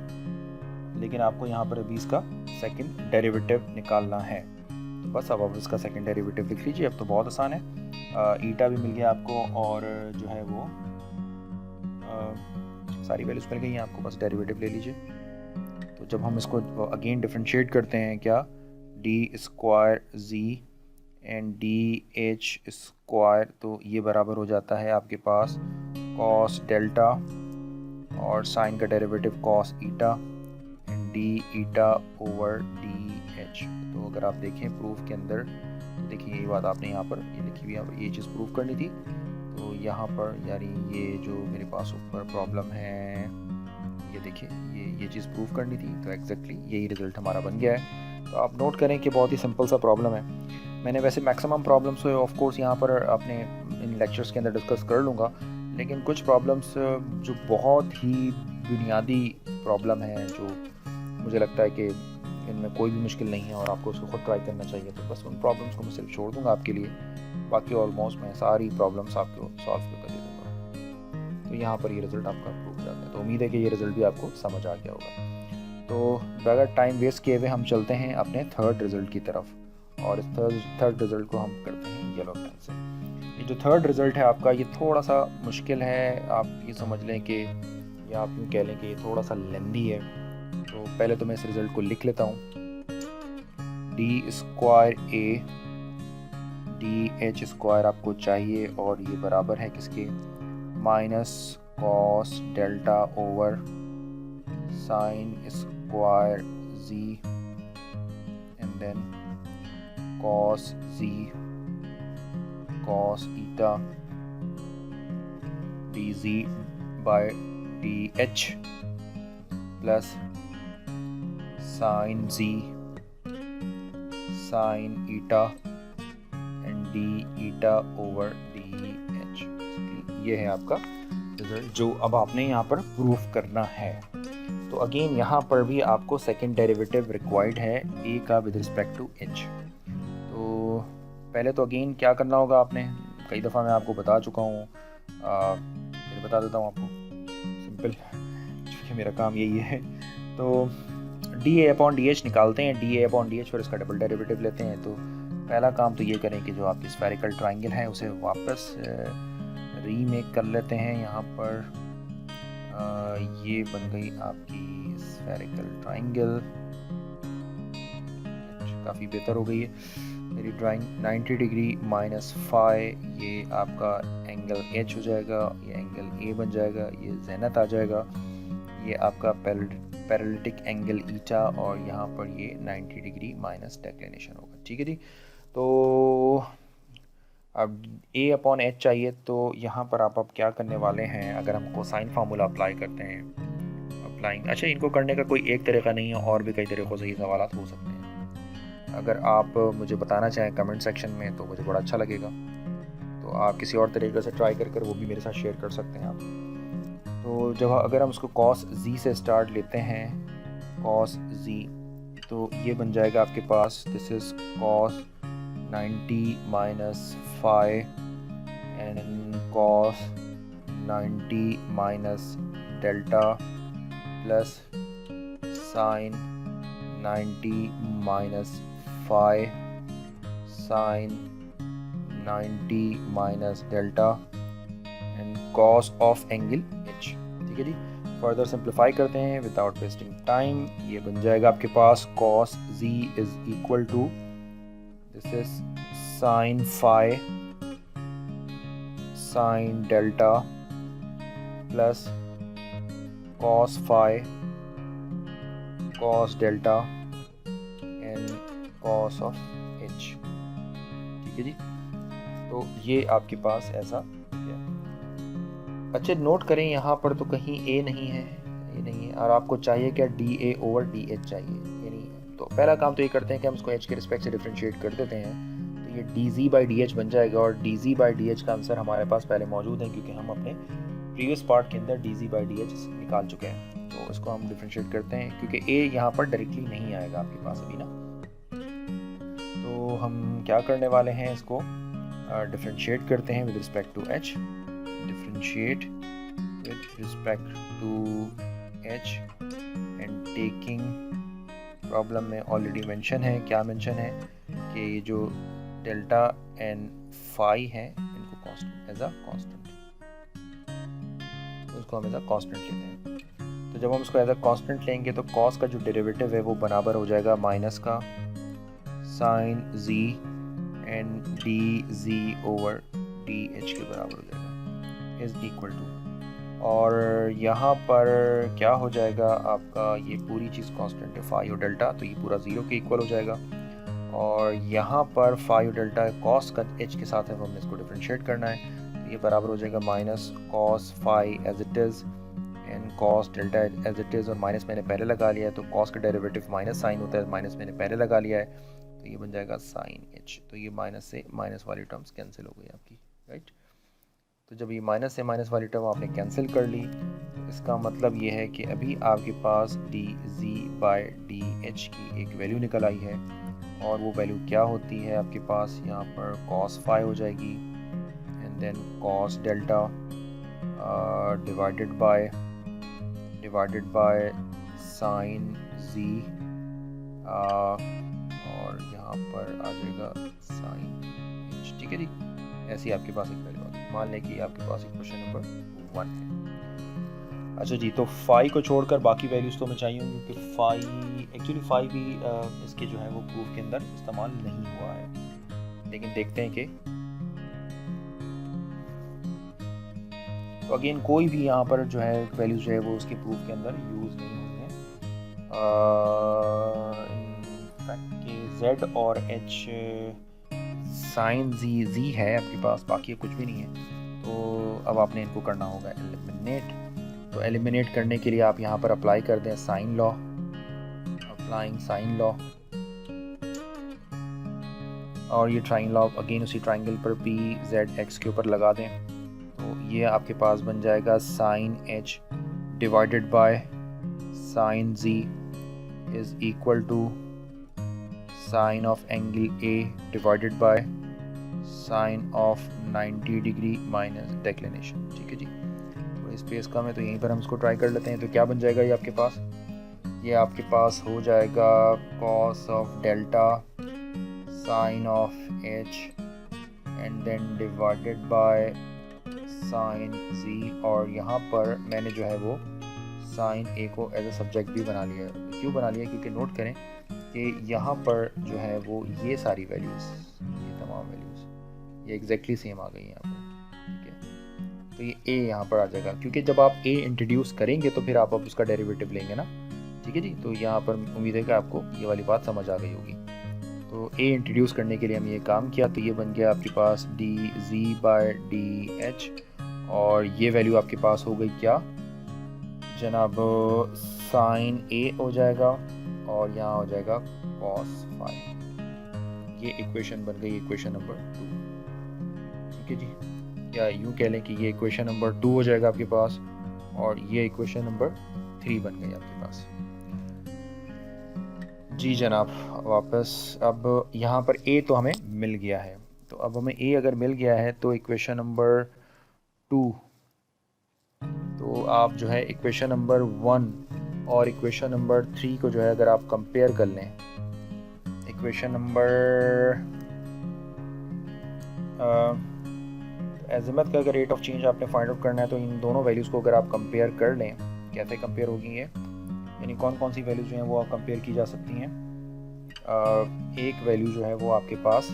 S1: लेकिन आपको यहाँ पर अभी इसका सेकंड डेरिवेटिव निकालना है। तो बस अब आप इसका सेकंड डेरिवेटिव लिख लीजिए। अब तो बहुत आसान है, ईटा भी मिल गया आपको, और जो है वो सारी वैल्यूज मिल गई हैं आपको, बस डेरिवेटिव ले लीजिए। तो जब हम इसको अगेन डिफरेंशिएट करते हैं, क्या d square z and d H square, तो ये बराबर हो जाता है आपके पास cos डेल्टा और साइन का derivative cos eta and D eta over D H. तो अगर आप देखें प्रूफ के अंदर तो देखिए ये बात आपने यहाँ पर ये लिखी हुई है, ये चीज़ प्रूफ करनी थी। तो यहाँ पर यानी ये जो मेरे पास ऊपर प्रॉब्लम है, ये देखिए ये चीज़ प्रूफ करनी थी, तो एग्जैक्टली यही रिज़ल्ट हमारा बन गया है। तो आप नोट करें कि बहुत ही सिंपल सा प्रॉब्लम है। मैंने वैसे मैक्सिमम प्रॉब्लम्स ऑफ कोर्स यहाँ पर अपने इन लेक्चर्स के अंदर डिस्कस कर लूँगा, लेकिन कुछ प्रॉब्लम्स जो बहुत ही बुनियादी प्रॉब्लम है, जो मुझे लगता है कि इनमें कोई भी मुश्किल नहीं है और आपको उसको खुद ट्राई करना चाहिए, तो बस उन प्रॉब्लम्स को मैं सिर्फ छोड़ दूँगा आपके लिए। बाकी ऑलमोस्ट मैं सारी प्रॉब्लम्स आपको सॉल्व कर दे दूँगा। तो यहाँ पर ये रिज़ल्ट आपका प्रूव हो जाता है। तो उम्मीद है कि ये रिज़ल्ट भी आपको समझ आ गया होगा। तो बगैर टाइम वेस्ट किए हुए हम चलते हैं अपने थर्ड रिज़ल्ट की तरफ, और इस थर्ड रिज़ल्ट को हम करते हैं येलो पेन से। ये जो थर्ड रिज़ल्ट है आपका, ये थोड़ा सा मुश्किल है। आप ये समझ लें कि, या आप यूँ कह लें कि ये थोड़ा सा लेंदी है। तो पहले तो मैं इस रिज़ल्ट को लिख लेता हूँ। D square A d H square आपको चाहिए, और ये बराबर है किसके, minus cos delta over sine square z and then cos ji cos eta d ji by D h plus sine ji sine eta and D eta over D h. ये है आपका रिजल्ट जो अब आपने यहाँ पर प्रूफ करना है। तो अगेन यहाँ पर भी आपको सेकंड डेरिवेटिव रिक्वायर्ड है ए का विद रिस्पेक्ट टू एच। तो पहले तो अगेन क्या करना होगा आपने, कई दफ़ा मैं आपको बता चुका हूँ, फिर बता देता हूँ आपको, सिंपल, क्योंकि मेरा काम यही है। तो D A upon d H निकालते हैं, D A upon d H, फिर इसका डबल डेरिवेटिव लेते हैं। तो पहला काम तो ये करें कि जो आपकी स्फेरिकल ट्राइंगल है उसे वापस रीमेक कर लेते हैं। यहाँ पर ये बन गई आपकी स्फेरिकल ट्राइंगल, काफ़ी बेहतर हो गई है मेरी ड्राइंग। 90 डिग्री माइनस फाई, ये आपका एंगल एच हो जाएगा, ये एंगल ए बन जाएगा, ये ज़ेनत आ जाएगा, ये आपका पैरेललिटिक एंगल ईटा, और यहाँ पर ये 90 डिग्री माइनस डेक्लिनेशन होगा। ठीक है जी। तो अब ए अपॉन एच चाहिए, तो यहाँ पर आप अब क्या करने वाले हैं, अगर हम कोसाइन फार्मूला अप्लाई करते हैं, अप्लाइंग, अच्छा इनको करने का कोई एक तरीका नहीं है, और भी कई तरीक़ों से ये सवालात हो सकते हैं। अगर आप मुझे बताना चाहें कमेंट सेक्शन में तो मुझे बड़ा अच्छा लगेगा। तो आप किसी और तरीके से ट्राई कर वो भी मेरे साथ शेयर कर सकते हैं आप। तो जब अगर हम उसको कॉस जी से स्टार्ट लेते हैं, कॉस जी, तो ये बन जाएगा आपके पास, this is cos 90 minus phi and cos 90 minus delta plus sine 90 minus phi sine 90 minus delta and cos of angle H. ठीक है जी। फर्दर सिंप्लीफाई करते हैं विदाउट वेस्टिंग टाइम। ये बन जाएगा आपके पास cos Z is equal to, this is sine phi sine delta plus cos phi cos delta and cos of H. ठीक है जी। तो ये आपके पास ऐसा है। अच्छा नोट करें यहाँ पर तो कहीं ए नहीं है, ये नहीं है, और आपको चाहिए क्या, D A over D H चाहिए, ये नहीं है। तो पहला काम तो ये करते हैं कि हम इसको एच के रिस्पेक्ट से डिफरेंशिएट कर देते हैं। तो ये D Z by D H बन जाएगा, और D Z by D H का आंसर हमारे पास पहले मौजूद है, क्योंकि हम अपने प्रीवियस पार्ट के अंदर D Z by D H निकाल चुके हैं। तो इसको हम डिफरेंशिएट करते हैं, क्योंकि ए यहाँ पर डायरेक्टली नहीं आएगा आपके पास अभी ना। तो हम क्या करने वाले हैं, इसको डिफरेंशिएट करते हैं with respect to h, differentiate with respect to h and taking, problem में ऑलरेडी मेंशन है, क्या मेंशन है कि ये जो डेल्टा एंड फाई है इनको कांस्टेंट एज अ कांस्टेंट, उसको हम एज अ कांस्टेंट लेते हैं। तो जब हम इसको एज अ कांस्टेंट लेंगे तो कॉस का जो डेरिवेटिव है वो बराबर हो जाएगा माइनस का sine ji and D G over D h के बराबर हो जाएगा, इज इक्वल टू, और यहाँ पर क्या हो जाएगा आपका, ये पूरी चीज़ कांस्टेंट है फाई और डेल्टा, तो ये पूरा 0 के इक्वल हो जाएगा। और यहाँ पर फाई और डेल्टा कॉस का एच के साथ है, तो हमने इसको डिफ्रेंशिएट करना है, तो ये बराबर हो जाएगा minus cos phi as it is and cos delta as it is. और माइनस मैंने पहले लगा लिया है, तो कॉस का डेरिवेटिव माइनस साइन होता है, माइनस मैंने पहले लगा लिया है, तो ये बन जाएगा साइन एच। तो ये माइनस से माइनस वाली टर्म्स कैंसिल हो गई आपकी, राइट। तो जब ये माइनस से माइनस वाली टर्म आपने कैंसिल कर ली, तो इसका मतलब ये है कि अभी आपके पास D Z by D H की एक वैल्यू निकल आई है। और वो वैल्यू क्या होती है आपके पास, यहाँ पर कॉस फाई हो जाएगी and then cos delta divided by sine Z, और यहाँ पर आ जाएगा साइन एच, ठीक है जी। ऐसी आपके पास एक वैल्यू आ गई। मान लें कि आपके पास इक्वेशन नंबर 1 है। अच्छा जी, तो फाई को छोड़कर बाकी वैल्यूज़ तो हमें चाहिए होंगी, क्योंकि फाई फाई भी इसके जो है वो प्रूफ के अंदर इस्तेमाल नहीं हुआ है। लेकिन देखते हैं कि तो अगेन कोई भी यहाँ पर जो है वैल्यूज जो है वो उसके प्रूफ के अंदर यूज़ नहीं हुई है। इनफैक्ट कि z और h साइन जी है आपके पास, बाकी कुछ भी नहीं है। तो अब आपने इनको करना होगा एलिमिनेट। तो एलिमिनेट करने के लिए आप यहाँ पर अप्लाई कर दें sine law, applying sine law, और ये ट्राइंगल लॉ अगेन उसी ट्राइंगल पर पी जेड एक्स के ऊपर लगा दें। तो ये आपके पास बन जाएगा sine H divided by sine Z is equal to sine of angle A divided by sine of 90 degree minus declination, ठीक है जी। तो स्पेस कम है तो यहीं पर हम इसको ट्राई कर लेते हैं। तो क्या बन जाएगा ये आपके पास, ये आपके पास हो जाएगा cos of delta sine of H and then divided by sine Z, और यहाँ पर मैंने जो है वो साइन ए को एज ए सब्जेक्ट भी बना लिया है। क्यों बना लिया, क्योंकि नोट करें कि यहाँ पर जो है वो ये सारी वैल्यूज़, ये तमाम वैल्यूज़ ये एग्जैक्टली सेम आ गई यहाँ पर, ठीक है। तो ये ए यहाँ पर आ जाएगा, क्योंकि जब आप ए इंट्रोड्यूस करेंगे तो फिर आप अब उसका डेरिवेटिव लेंगे ना, ठीक है जी। तो यहाँ पर उम्मीद है कि आपको ये वाली बात समझ आ गई होगी। तो ए इंट्रोड्यूस करने के लिए हम ये काम किया, तो ये बन गया आपके पास D ji by D H, और ये वैल्यू आपके पास हो गई क्या जनाब, साइन ए हो जाएगा और यहाँ हो जाएगा कॉस फाई। ये इक्वेशन बन गई इक्वेशन नंबर 2, ठीक है जी। या यूँ कह लें कि ये इक्वेशन नंबर 2 हो जाएगा आपके पास, और ये इक्वेशन नंबर 3 बन गई आपके पास। जी जनाब, वापस अब यहाँ पर ए तो हमें मिल गया है, तो अब हमें ए अगर मिल गया है तो इक्वेशन नंबर 2, तो आप जो है इक्वेशन नंबर 1 और इक्वेशन नंबर 3 को जो है अगर आप कंपेयर कर लें, इक्वेशन नंबर एज़िमथ का अगर रेट ऑफ चेंज आपने फाइंड आउट करना है, तो इन दोनों वैल्यूज़ को अगर आप कंपेयर कर लें, कैसे कंपेयर होगी ये, यानी कौन कौन सी वैल्यूज़ जो हैं वो आप कंपेयर की जा सकती हैं। एक वैल्यू जो है वो आपके पास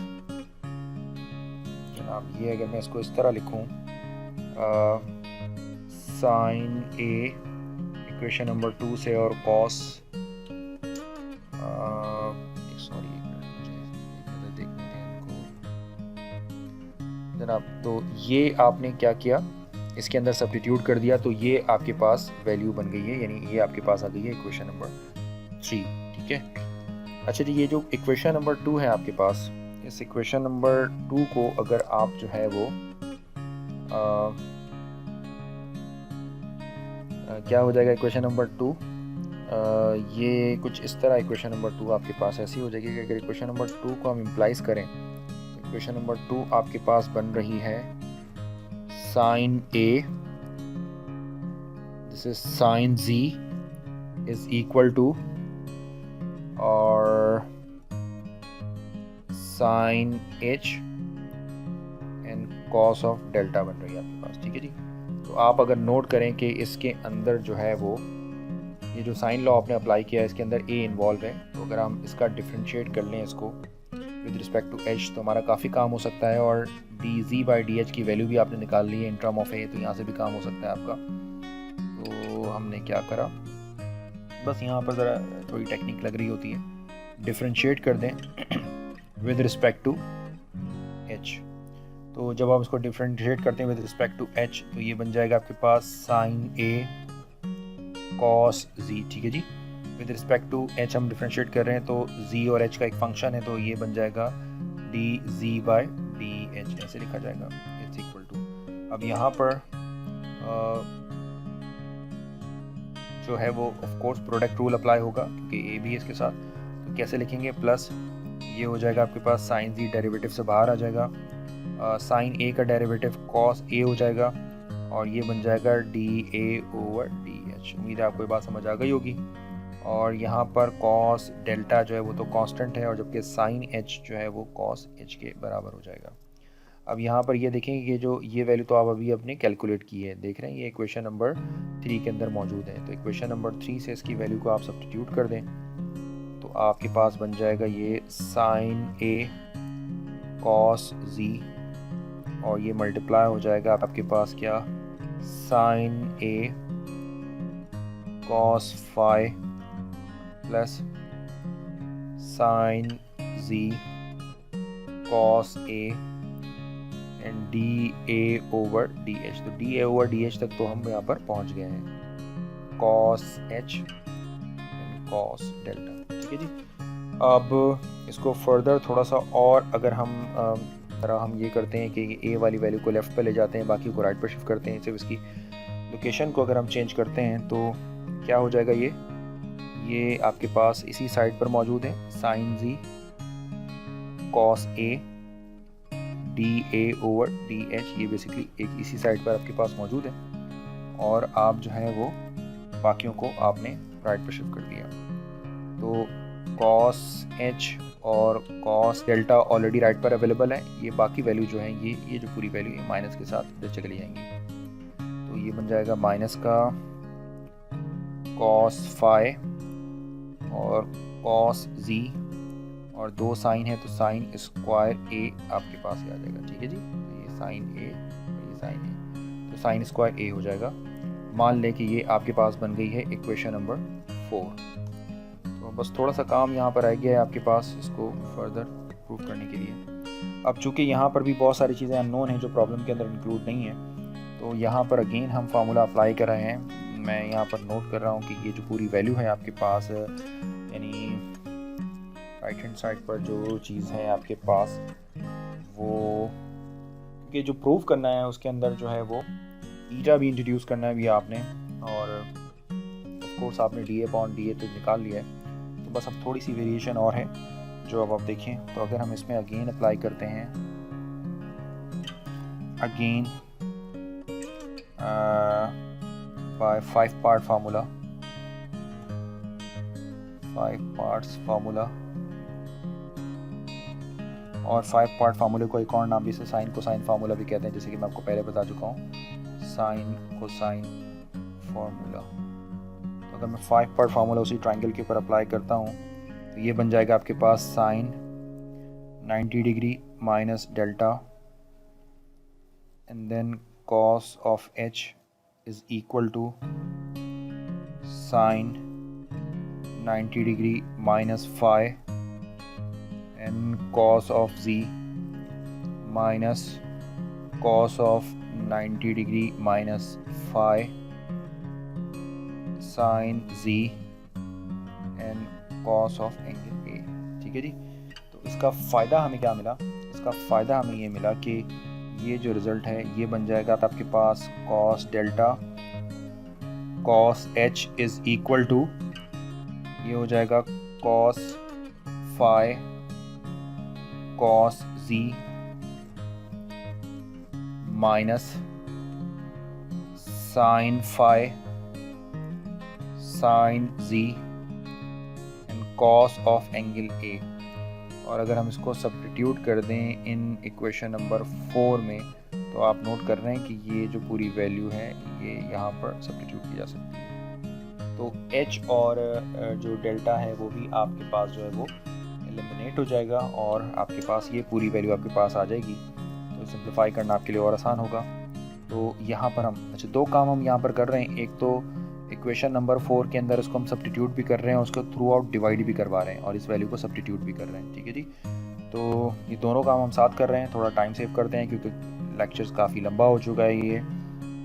S1: जनाब, ये अगर मैं इसको इस तरह लिखूं, साइन ए इक्वेशन नंबर 2 से और कॉस, सॉरी मुझे देखने दें इनको जनाब। तो ये आपने क्या किया, इसके अंदर सब्स्टिट्यूट कर दिया, तो ये आपके पास वैल्यू बन गई है, यानी ये आपके पास आ गई है इक्वेशन नंबर 3, ठीक है। अच्छा जी, ये जो इक्वेशन नंबर 2 है आपके पास, इस इक्वेशन नंबर 2 को अगर आप जो है वो क्या हो जाएगा इक्वेशन नंबर 2, ये कुछ इस तरह इक्वेशन नंबर 2 आपके पास ऐसी हो जाएगी कि अगर इक्वेशन नंबर 2 को हम इम्प्लाइज करें, तो इक्वेशन नंबर 2 आपके पास बन रही है sine A, this is sine Z is equal to और sine H and cos of delta बन रही है आपके पास, ठीक है जी। तो आप अगर नोट करें कि इसके अंदर जो है वो ये जो साइन लॉ आपने अप्लाई किया है, इसके अंदर ए इन्वॉल्व है, तो अगर हम इसका डिफ्रेंशिएट कर लें इसको विद रिस्पेक्ट टू एच, तो हमारा काफ़ी काम हो सकता है। और D Z by D H की वैल्यू भी आपने निकाल ली है इन टर्म ऑफ ए, तो यहाँ से भी काम हो सकता है आपका। तो हमने क्या करा, बस यहाँ पर ज़रा थोड़ी टेक्निक लग रही होती है, डिफ्रेंशिएट कर दें विद रिस्पेक्ट टू h। तो जब आप इसको डिफ्रेंशिएट करते हैं विद रिस्पेक्ट टू h तो ये बन जाएगा आपके पास साइन a कॉस z, ठीक है जी। विद रिस्पेक्ट टू h हम डिफ्रेंशिएट कर रहे हैं तो z और h का एक फंक्शन है, तो ये बन जाएगा dz/dh, ऐसे लिखा जाएगा, इट्स इक्वल टू। अब यहाँ पर जो है वो of course product rule apply होगा क्योंकि ए भी है इसके साथ, तो कैसे लिखेंगे, प्लस ये हो जाएगा आपके पास साइन जी डेरिवेटिव से बाहर आ जाएगा, साइन ए का डेरिवेटिव कॉस ए हो जाएगा और ये बन जाएगा dA/dH। उम्मीद है आपको ये बात समझ आ गई होगी। और यहाँ पर कॉस डेल्टा जो है वो तो कांस्टेंट है और जबकि साइन एच जो है वो कॉस एच के बराबर हो जाएगा। अब यहाँ पर ये देखेंगे कि जो ये वैल्यू तो आप अभी अपने कैलकुलेट की है, देख रहे हैं, ये इक्वेशन नंबर 3 के अंदर मौजूद है। तो इक्वेशन नंबर 3 से इसकी वैल्यू को आप सब्स्टिट्यूट कर दें तो आपके पास बन जाएगा ये साइन ए कॉस जी और ये मल्टीप्लाई हो जाएगा आपके पास क्या, sine A cos phi plus sine Z cos A and dA/dH। तो dA/dH तक तो हम यहाँ पर पहुँच गए हैं, cos h and cos delta, ठीक है जी। अब इसको फर्दर थोड़ा सा और अगर हम ये करते हैं कि a वाली वैल्यू को लेफ़्ट पे ले जाते हैं, बाकी को राइट पे शिफ्ट करते हैं, सिर्फ इसकी लोकेशन को अगर हम चेंज करते हैं तो क्या हो जाएगा, ये आपके पास इसी साइड पर मौजूद है, sign ji cos a dA/dH, ये बेसिकली एक इसी साइड पर आपके पास मौजूद है और आप जो है वो बाकियों को आपने राइट पर शिफ्ट कर दिया। तो cos h और cos डेल्टा ऑलरेडी राइट पर अवेलेबल है, ये बाकी वैल्यू जो है ये जो पूरी वैल्यू है माइनस के साथ इधर चली जाएंगी। तो ये बन जाएगा माइनस का cos फाई और cos z और दो साइन है तो साइन स्क्वायर ए आपके पास ही आ जाएगा, ठीक है जी। तो ये साइन ए और ये साइन ए, तो साइन स्क्वायर ए हो जाएगा। मान लें कि ये आपके पास बन गई है इक्वेशन नंबर 4। तो बस थोड़ा सा काम यहाँ पर रह गया है आपके पास इसको फर्दर प्रूव करने के लिए। अब चूँकि यहाँ पर भी बहुत सारी चीज़ें अननोन हैं जो प्रॉब्लम के अंदर इंक्लूड नहीं है, तो यहाँ पर अगेन हम फार्मूला अप्लाई कर रहे हैं। मैं यहाँ पर नोट कर रहा हूँ कि ये जो पूरी वैल्यू है आपके पास, यानी राइट हैंड साइड पर जो चीज़ है आपके पास वो, क्योंकि जो प्रूव करना है उसके अंदर जो है वो ईटा भी इंट्रोड्यूस करना है भी आपने, और ऑफ कोर्स आपने dA/dA तो निकाल लिया है। तो बस अब थोड़ी सी वेरिएशन और है जो अब आप देखें, तो अगर हम इसमें अगेन अप्लाई करते हैं, again by 5 part formula, 5 parts formula, और 5 पार्ट फार्मूले को एक और नाम भी से साइन कोसाइन फार्मूला भी कहते हैं, जैसे कि मैं आपको पहले बता चुका हूँ, साइन कोसाइन फार्मूला। तो अगर मैं 5 पार्ट फार्मूला उसी ट्रायंगल के ऊपर अप्लाई करता हूँ तो ये बन जाएगा आपके पास sine 90 degree minus delta and then cos of h is equal to sine 90 degree minus phi and cos of z minus cos of 90 degree minus phi sin z and cos of angle a, ठीक है जी। तो इसका फ़ायदा हमें क्या मिला, इसका फ़ायदा हमें ये मिला कि ये जो रिज़ल्ट है ये बन जाएगा तो आपके पास cos delta cos h is equal to, ये हो जाएगा cos phi cos z minus sin phi sin z and cos of angle a। और अगर हम इसको सब्स्टिट्यूट कर दें इन इक्वेशन नंबर 4 में तो आप नोट कर रहे हैं कि ये जो पूरी वैल्यू है ये यहाँ पर सब्स्टिट्यूट की जा सकती है। तो h और जो डेल्टा है वो भी आपके पास जो है वो एलिमिनेट हो जाएगा और आपके पास ये पूरी वैल्यू आपके पास आ जाएगी। तो सिंप्लीफाई करना आपके लिए और आसान होगा। तो यहाँ पर हम दो काम हम यहाँ पर कर रहे हैं। एक तो इक्वेशन नंबर 4 के अंदर इसको हम सब्स्टिट्यूट भी कर रहे हैं, उसको थ्रू आउट डिवाइड भी करवा रहे हैं और इस वैल्यू को सब्स्टिट्यूट भी कर रहे हैं। ठीक है जी, तो ये दोनों काम हम साथ कर रहे हैं। थोड़ा टाइम सेव करते हैं क्योंकि लेक्चर्स काफ़ी लंबा हो चुका है। ये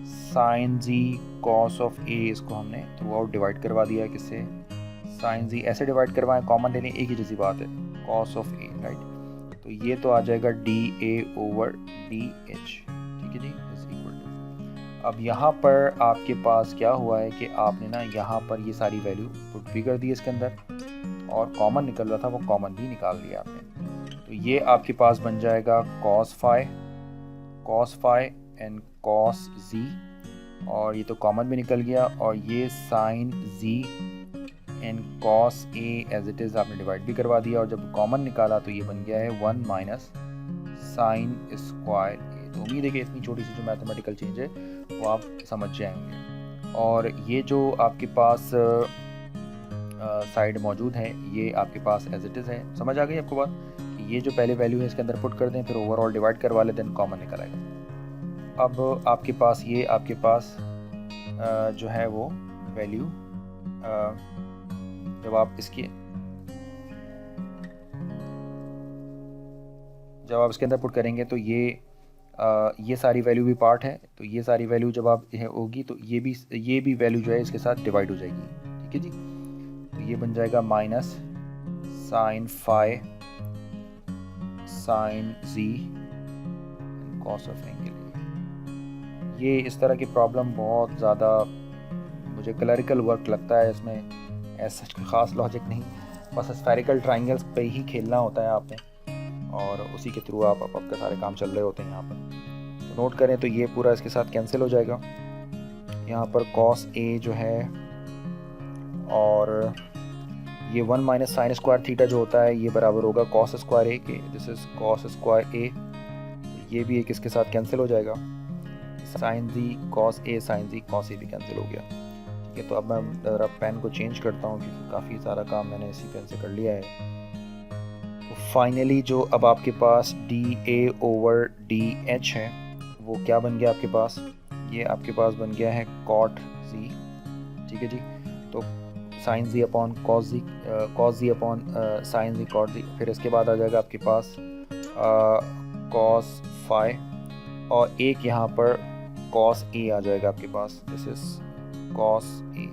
S1: साइन जी कॉस ऑफ ए, इसको हमने थ्रू आउट डिवाइड करवा दिया है। किससे? साइन जी ऐसे डिवाइड करवाएं, कॉमन ले लें, एक ही जैसी बात है, कॉस ऑफ ए, राइट। तो ये तो आ जाएगा D A over D H. ठीक है जी, इज इक्वल टू, अब यहाँ पर आपके पास क्या हुआ है कि आपने ना यहाँ पर ये सारी वैल्यू पुट भी कर दी इसके अंदर और कॉमन निकल रहा था वो कॉमन भी निकाल लिया आपने। तो ये आपके पास बन जाएगा cos phi and cos Z, और ये तो कॉमन भी निकल गया, और ये sine ji and cos A as it is आपने डिवाइड भी करवा दिया, और जब कॉमन निकाला तो ये बन गया है 1 माइनस साइन स्क्वायर ए। तो उम्मीद है कि इतनी छोटी सी जो मैथमेटिकल चेंज है वो आप समझ जाएंगे। और ये जो आपके पास साइड मौजूद है ये आपके पास एज इट इज़ है। समझ आ गई आपको बात? ये जो पहले वैल्यू है इसके अंदर पुट कर दें, फिर ओवरऑल डिवाइड करवा लें, देन कॉमन निकल आएगा। अब आपके पास ये आपके पास जो है वो वैल्यू जब आप इसके अंदर पुट करेंगे तो ये सारी वैल्यू भी पार्ट है, तो ये सारी वैल्यू जब आप होगी तो ये भी वैल्यू जो है इसके साथ डिवाइड हो जाएगी। ठीक है जी, तो ये बन जाएगा minus sine phi sine Z cos of angle. ये इस तरह की प्रॉब्लम बहुत ज़्यादा मुझे क्लरिकल वर्क लगता है, इसमें ऐसा कोई ख़ास लॉजिक नहीं, बस स्फेरिकल ट्राइंगल्स पे ही खेलना होता है आपने और उसी के थ्रू आपके सारे काम चल रहे होते हैं यहाँ पर। तो नोट करें तो ये पूरा इसके साथ कैंसिल हो जाएगा। यहाँ पर कॉस ए जो है और ये 1 माइनस साइन स्क्वायर थीटा जो होता है ये बराबर होगा कॉस स्क्वायर ए के, दिस इज कॉस स्क्वायर ए। ये भी एक इसके साथ कैंसिल हो जाएगा, साइन जी कॉस ए साइन जी कॉस ए भी कैंसिल हो गया। ठीक है, तो अब मैं ज़रा पेन को चेंज करता हूँ क्योंकि काफ़ी सारा काम मैंने इसी पेन से कर लिया है। तो फाइनली जो अब आपके पास D A over D H है वो क्या बन गया आपके पास? ये आपके पास बन गया है कॉट जी। ठीक है जी, तो साइन जी अपॉन कॉस जी अपॉन साइन जी कॉट जी, फिर इसके बाद आ जाएगा आपके पास कॉस फाई और एक यहाँ पर कॉस ए आ जाएगा आपके पास, दिस इज कॉस ए,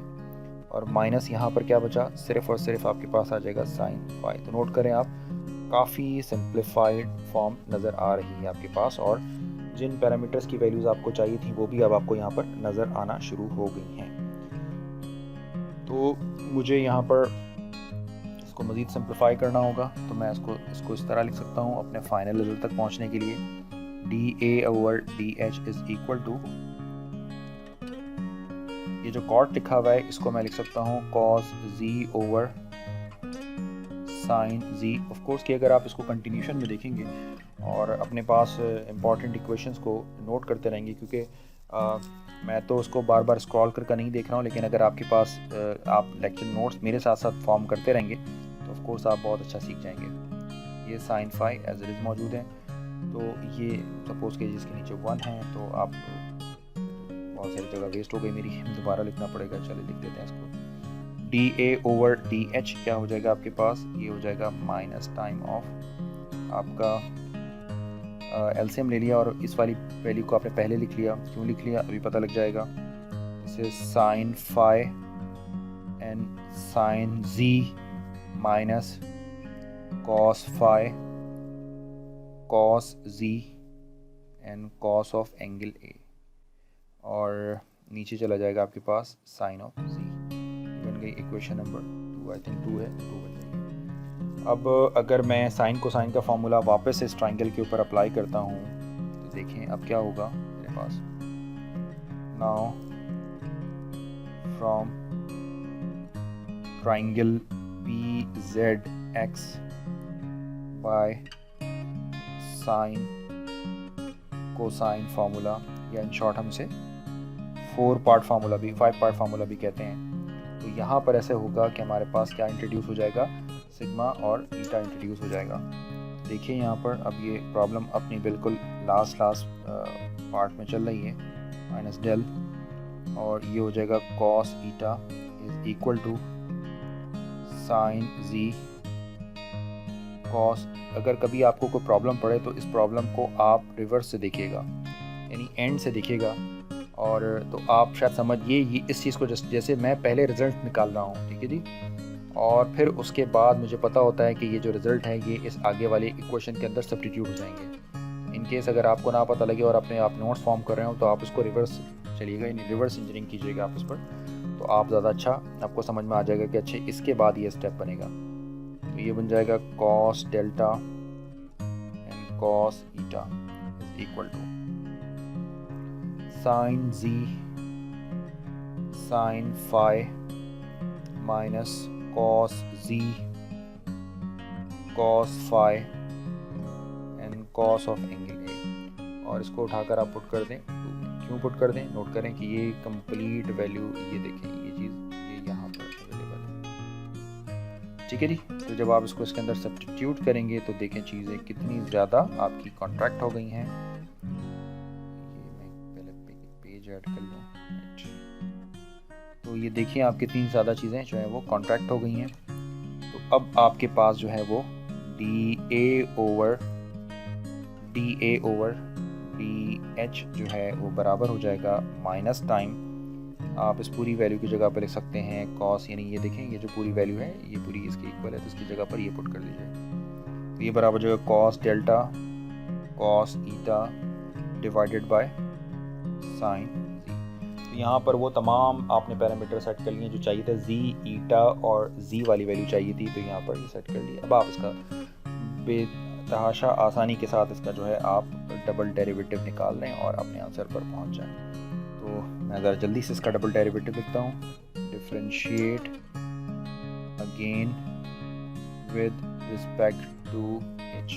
S1: और माइनस यहाँ पर क्या बचा? सिर्फ और सिर्फ आपके पास आ जाएगा साइन फाई। तो नोट करें आप, काफ़ी सिंप्लीफाइड फॉर्म नज़र आ रही है आपके पास, और जिन पैरामीटर्स की वैल्यूज़ आपको चाहिए थी वो भी अब आपको यहाँ पर नज़र आना शुरू हो गई हैं। तो मुझे यहाँ पर इसको मज़ीद सिंप्लीफाई करना होगा, तो मैं इसको इस तरह लिख सकता हूँ अपने फाइनल रिजल्ट तक पहुँचने के लिए, D A over D H is equal to, ये जो कॉट लिखा हुआ है इसको मैं लिख सकता हूँ cos Z over sine Z. Of course कि अगर आप इसको कंटिन्यूशन में देखेंगे और अपने पास इंपॉर्टेंट इक्वेशंस को नोट करते रहेंगे, क्योंकि मैं तो उसको बार बार स्क्रॉल करके नहीं देख रहा हूँ, लेकिन अगर आपके पास आप लेक्चर नोट्स मेरे साथ साथ फॉर्म करते रहेंगे तो ऑफ कोर्स आप बहुत अच्छा सीख जाएंगे। ये sine phi as it is मौजूद है, तो ये सपोज के जिसके नीचे 1 है तो आप बहुत सारी जगह वेस्ट हो गई मेरी, दोबारा लिखना पड़ेगा, चलिए लिख देते हैं इसको। D A over D H क्या हो जाएगा आपके पास? ये हो जाएगा माइनस टाइम ऑफ आपका एलसीएम ले लिया और इस वाली वैल्यू को आपने पहले लिख लिया, क्यों लिख लिया अभी पता लग जाएगा। इसे sine phi and sine Z minus cos phi cos Z and cos of angle A, और नीचे चला जाएगा आपके पास साइन ऑफ जी। बन गई इक्वेशन नंबर 2, आई थिंक 2 है, 2 बन जाएगी। अब अगर मैं साइन कोसाइन का फॉर्मूला वापस इस ट्राइंगल के ऊपर अप्लाई करता हूँ तो देखें अब क्या होगा मेरे पास। Now from triangle P Z X by sine cosine formula, या इन शॉर्ट हम इसे 5 पार्ट फार्मूला भी कहते हैं। तो यहाँ पर ऐसे होगा कि हमारे पास क्या इंट्रोड्यूस हो जाएगा? सिग्मा और बीटा इंट्रोड्यूस हो जाएगा। देखिए यहाँ पर अब ये प्रॉब्लम अपनी बिल्कुल लास्ट पार्ट में चल रही है, माइनस डेल और ये हो जाएगा cos eta is equal to sine Z cos. अगर कभी आपको कोई प्रॉब्लम पड़े तो इस प्रॉब्लम को आप रिवर्स से देखिएगा, यानी एंड से देखिएगा, और तो आप शायद समझिए ये इस चीज़ को जैसे मैं पहले रिज़ल्ट निकाल रहा हूँ, ठीक है जी, और फिर उसके बाद मुझे पता होता है कि ये जो रिज़ल्ट है ये इस आगे वाले इक्वेशन के अंदर सब्स्टिट्यूट हो जाएंगे। इन केस अगर आपको ना पता लगे और अपने आप नोट्स फॉर्म कर रहे हो तो आप इसको रिवर्स चलिएगा, यानी रिवर्स इंजीनियरिंग कीजिएगा आप इस पर, तो आप ज़्यादा अच्छा आपको समझ में आ जाएगा कि अच्छे इसके बाद ये स्टेप बनेगा। तो ये बन जाएगा cos delta and cos eta is equal to sine ji sine phi minus cos ji cos phi and cos of angle A. और इसको उठाकर आप पुट कर दें, क्यों पुट कर दें, नोट करें कि ये कंप्लीट वैल्यू, ये देखें ये चीज़ ये यहाँ पर अवेलेबल है, ठीक है जी। तो जब आप इसको इसके अंदर सब्स्टिट्यूट करेंगे तो देखें चीज़ें कितनी ज़्यादा आपकी कॉन्ट्रैक्ट हो गई हैं। ये मैं पहले पेज ऐड कर लूँ, तो ये देखिए आप कितनी ज़्यादा चीज़ें जो है वो कॉन्ट्रैक्ट हो गई हैं। तो अब आपके पास जो है वो D A over D H जो है वो बराबर हो जाएगा माइनस टाइम, आप इस पूरी वैल्यू की जगह पर लिख सकते हैं कॉस, यानी ये देखें ये जो पूरी वैल्यू है ये पूरी इसके इक्वल है, तो इसकी जगह पर ये पुट कर दीजिए। तो ये बराबर जो है cos delta cos eta divided by sine Z. तो यहाँ पर वो तमाम आपने पैरामीटर सेट कर लिए जो चाहिए थे, जी ईटा और जी वाली वैल्यू चाहिए थी, तो यहाँ पर ये सेट कर लिया। अब आप इसका बेतहाशा आसानी के साथ इसका जो है आप डबल डेरिवेटिव निकाल लें और अपने आंसर पर पहुँच जाएं। तो मैं ज़रा जल्दी से इसका डबल डेरिवेटिव लिखता हूँ, differentiate again with respect to H.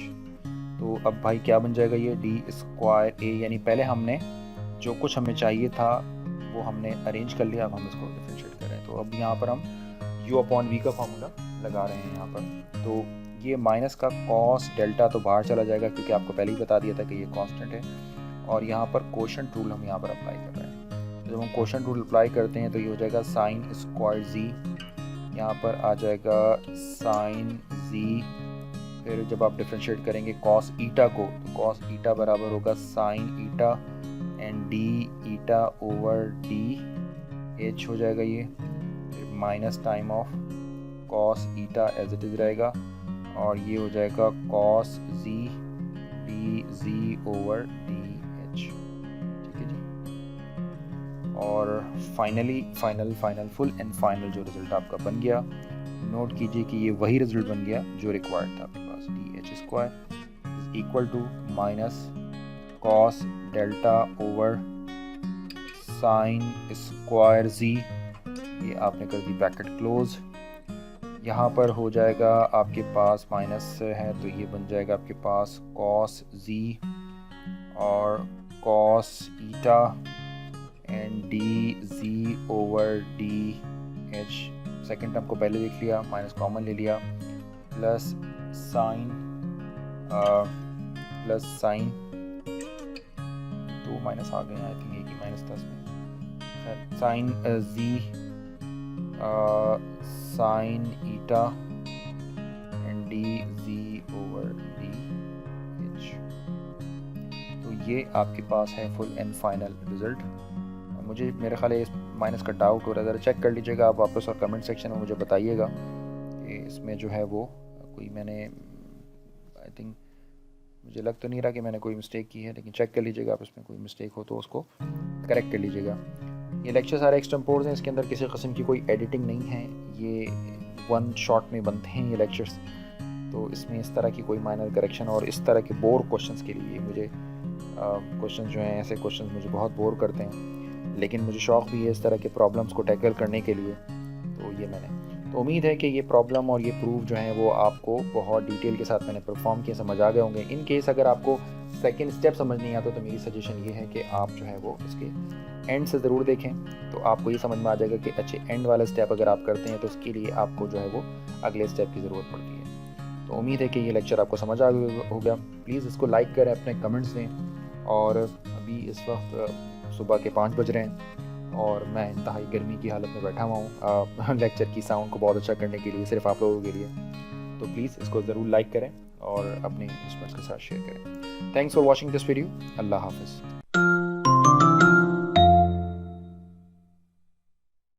S1: तो अब भाई क्या बन जाएगा ये डी स्क्वायर ए, यानी पहले हमने जो कुछ हमें चाहिए था वो हमने अरेंज कर लिया, अब हम इसको डिफरेंशिएट कर रहे हैं। तो अब यहाँ पर हम u अपॉन वी का फार्मूला लगा रहे हैं यहाँ पर। तो ये माइनस का कॉस डेल्टा तो बाहर चला जाएगा क्योंकि आपको पहले ही बता दिया था कि ये कांस्टेंट है, और यहाँ पर कोशेंट रूल हम यहाँ पर अप्लाई कर रहे हैं। तो जब हम कोशेंट रूल अप्लाई करते हैं तो ये हो जाएगा साइन स्क्वायर जी, यहाँ पर आ जाएगा साइन जी, फिर जब आप डिफरेंशिएट करेंगे कॉस ईटा को तो कॉस ईटा बराबर होगा sine eta and D eta over D H हो जाएगा ये, फिर minus time of cos eta as it is रहेगा, और ये हो जाएगा कॉस जी डी जी ओवर डी एच, ठीक है जी। और finally final full and final जो रिजल्ट आपका बन गया, नोट कीजिए कि ये वही रिजल्ट बन गया जो रिक्वायर्ड था आपके पास, D H square is equal to minus cos delta over sine square Z, ये आपने कर दी ब्रैकेट क्लोज। यहाँ पर हो जाएगा आपके पास माइनस है तो ये बन जाएगा आपके पास कॉस जी और cos eta and D G over D H, second term को पहले लिख लिया, माइनस कॉमन ले लिया, प्लस साइन तो माइनस आ गए, आई थिंक एक ही माइनस था इसमें, sine ji sine eta and D G over D H. तो ये आपके पास है फुल एंड फाइनल रिजल्ट। मुझे मेरे ख्याल है इस माइनस का डाउट हो रहा है, ज़रा चेक कर लीजिएगा आप वापस और कमेंट सेक्शन में मुझे बताइएगा कि इसमें जो है वो कोई मैंने आई थिंक मुझे लग तो नहीं रहा कि मैंने कोई मिस्टेक की है, लेकिन चेक कर लीजिएगा आप इसमें कोई मिस्टेक हो तो उसको करेक्ट कर लीजिएगा। ये लेक्चर सारे एक्सटेम्पोर्स हैं, इसके अंदर किसी किस्म की कोई एडिटिंग नहीं है, ये वन शॉट में बनते हैं ये लेक्चर्स, तो इसमें इस तरह की कोई माइनर करेक्शन और इस तरह के बोर क्वेश्चंस के लिए मुझे क्वेश्चंस जो हैं ऐसे क्वेश्चंस मुझे बहुत बोर करते हैं, लेकिन मुझे शौक़ भी है इस तरह के प्रॉब्लम्स को टैकल करने के लिए, तो ये मैंने तो उम्मीद है कि ये प्रॉब्लम और ये प्रूफ जो है वो आपको बहुत डिटेल के साथ मैंने परफॉर्म किया समझ आ गए होंगे। इन केस अगर आपको सेकंड स्टेप समझ नहीं आता तो मेरी सजेशन ये है कि आप जो है वो इसके एंड से ज़रूर देखें, तो आपको ये समझ में आ जाएगा कि अच्छे एंड वाला स्टेप अगर आप करते हैं तो उसके लिए आपको जो है वो अगले स्टेप की ज़रूरत पड़ती है। तो उम्मीद है कि ये लेक्चर आपको समझ आ होगा। प्लीज़ इसको लाइक करें, अपने कमेंट्स दें, और अभी इस वक्त सुबह के 5 बज रहे हैं और मैं इंतहाई गर्मी की हालत में बैठा हुआ हूँ लेक्चर की साउंड को बहुत अच्छा करने के लिए, सिर्फ आप लोगों के लिए। तो प्लीज़ इसको ज़रूर लाइक करें और अपने स्टूडेंट्स के साथ शेयर करें। Thanks for watching this video. अल्लाह हाफ़िज़।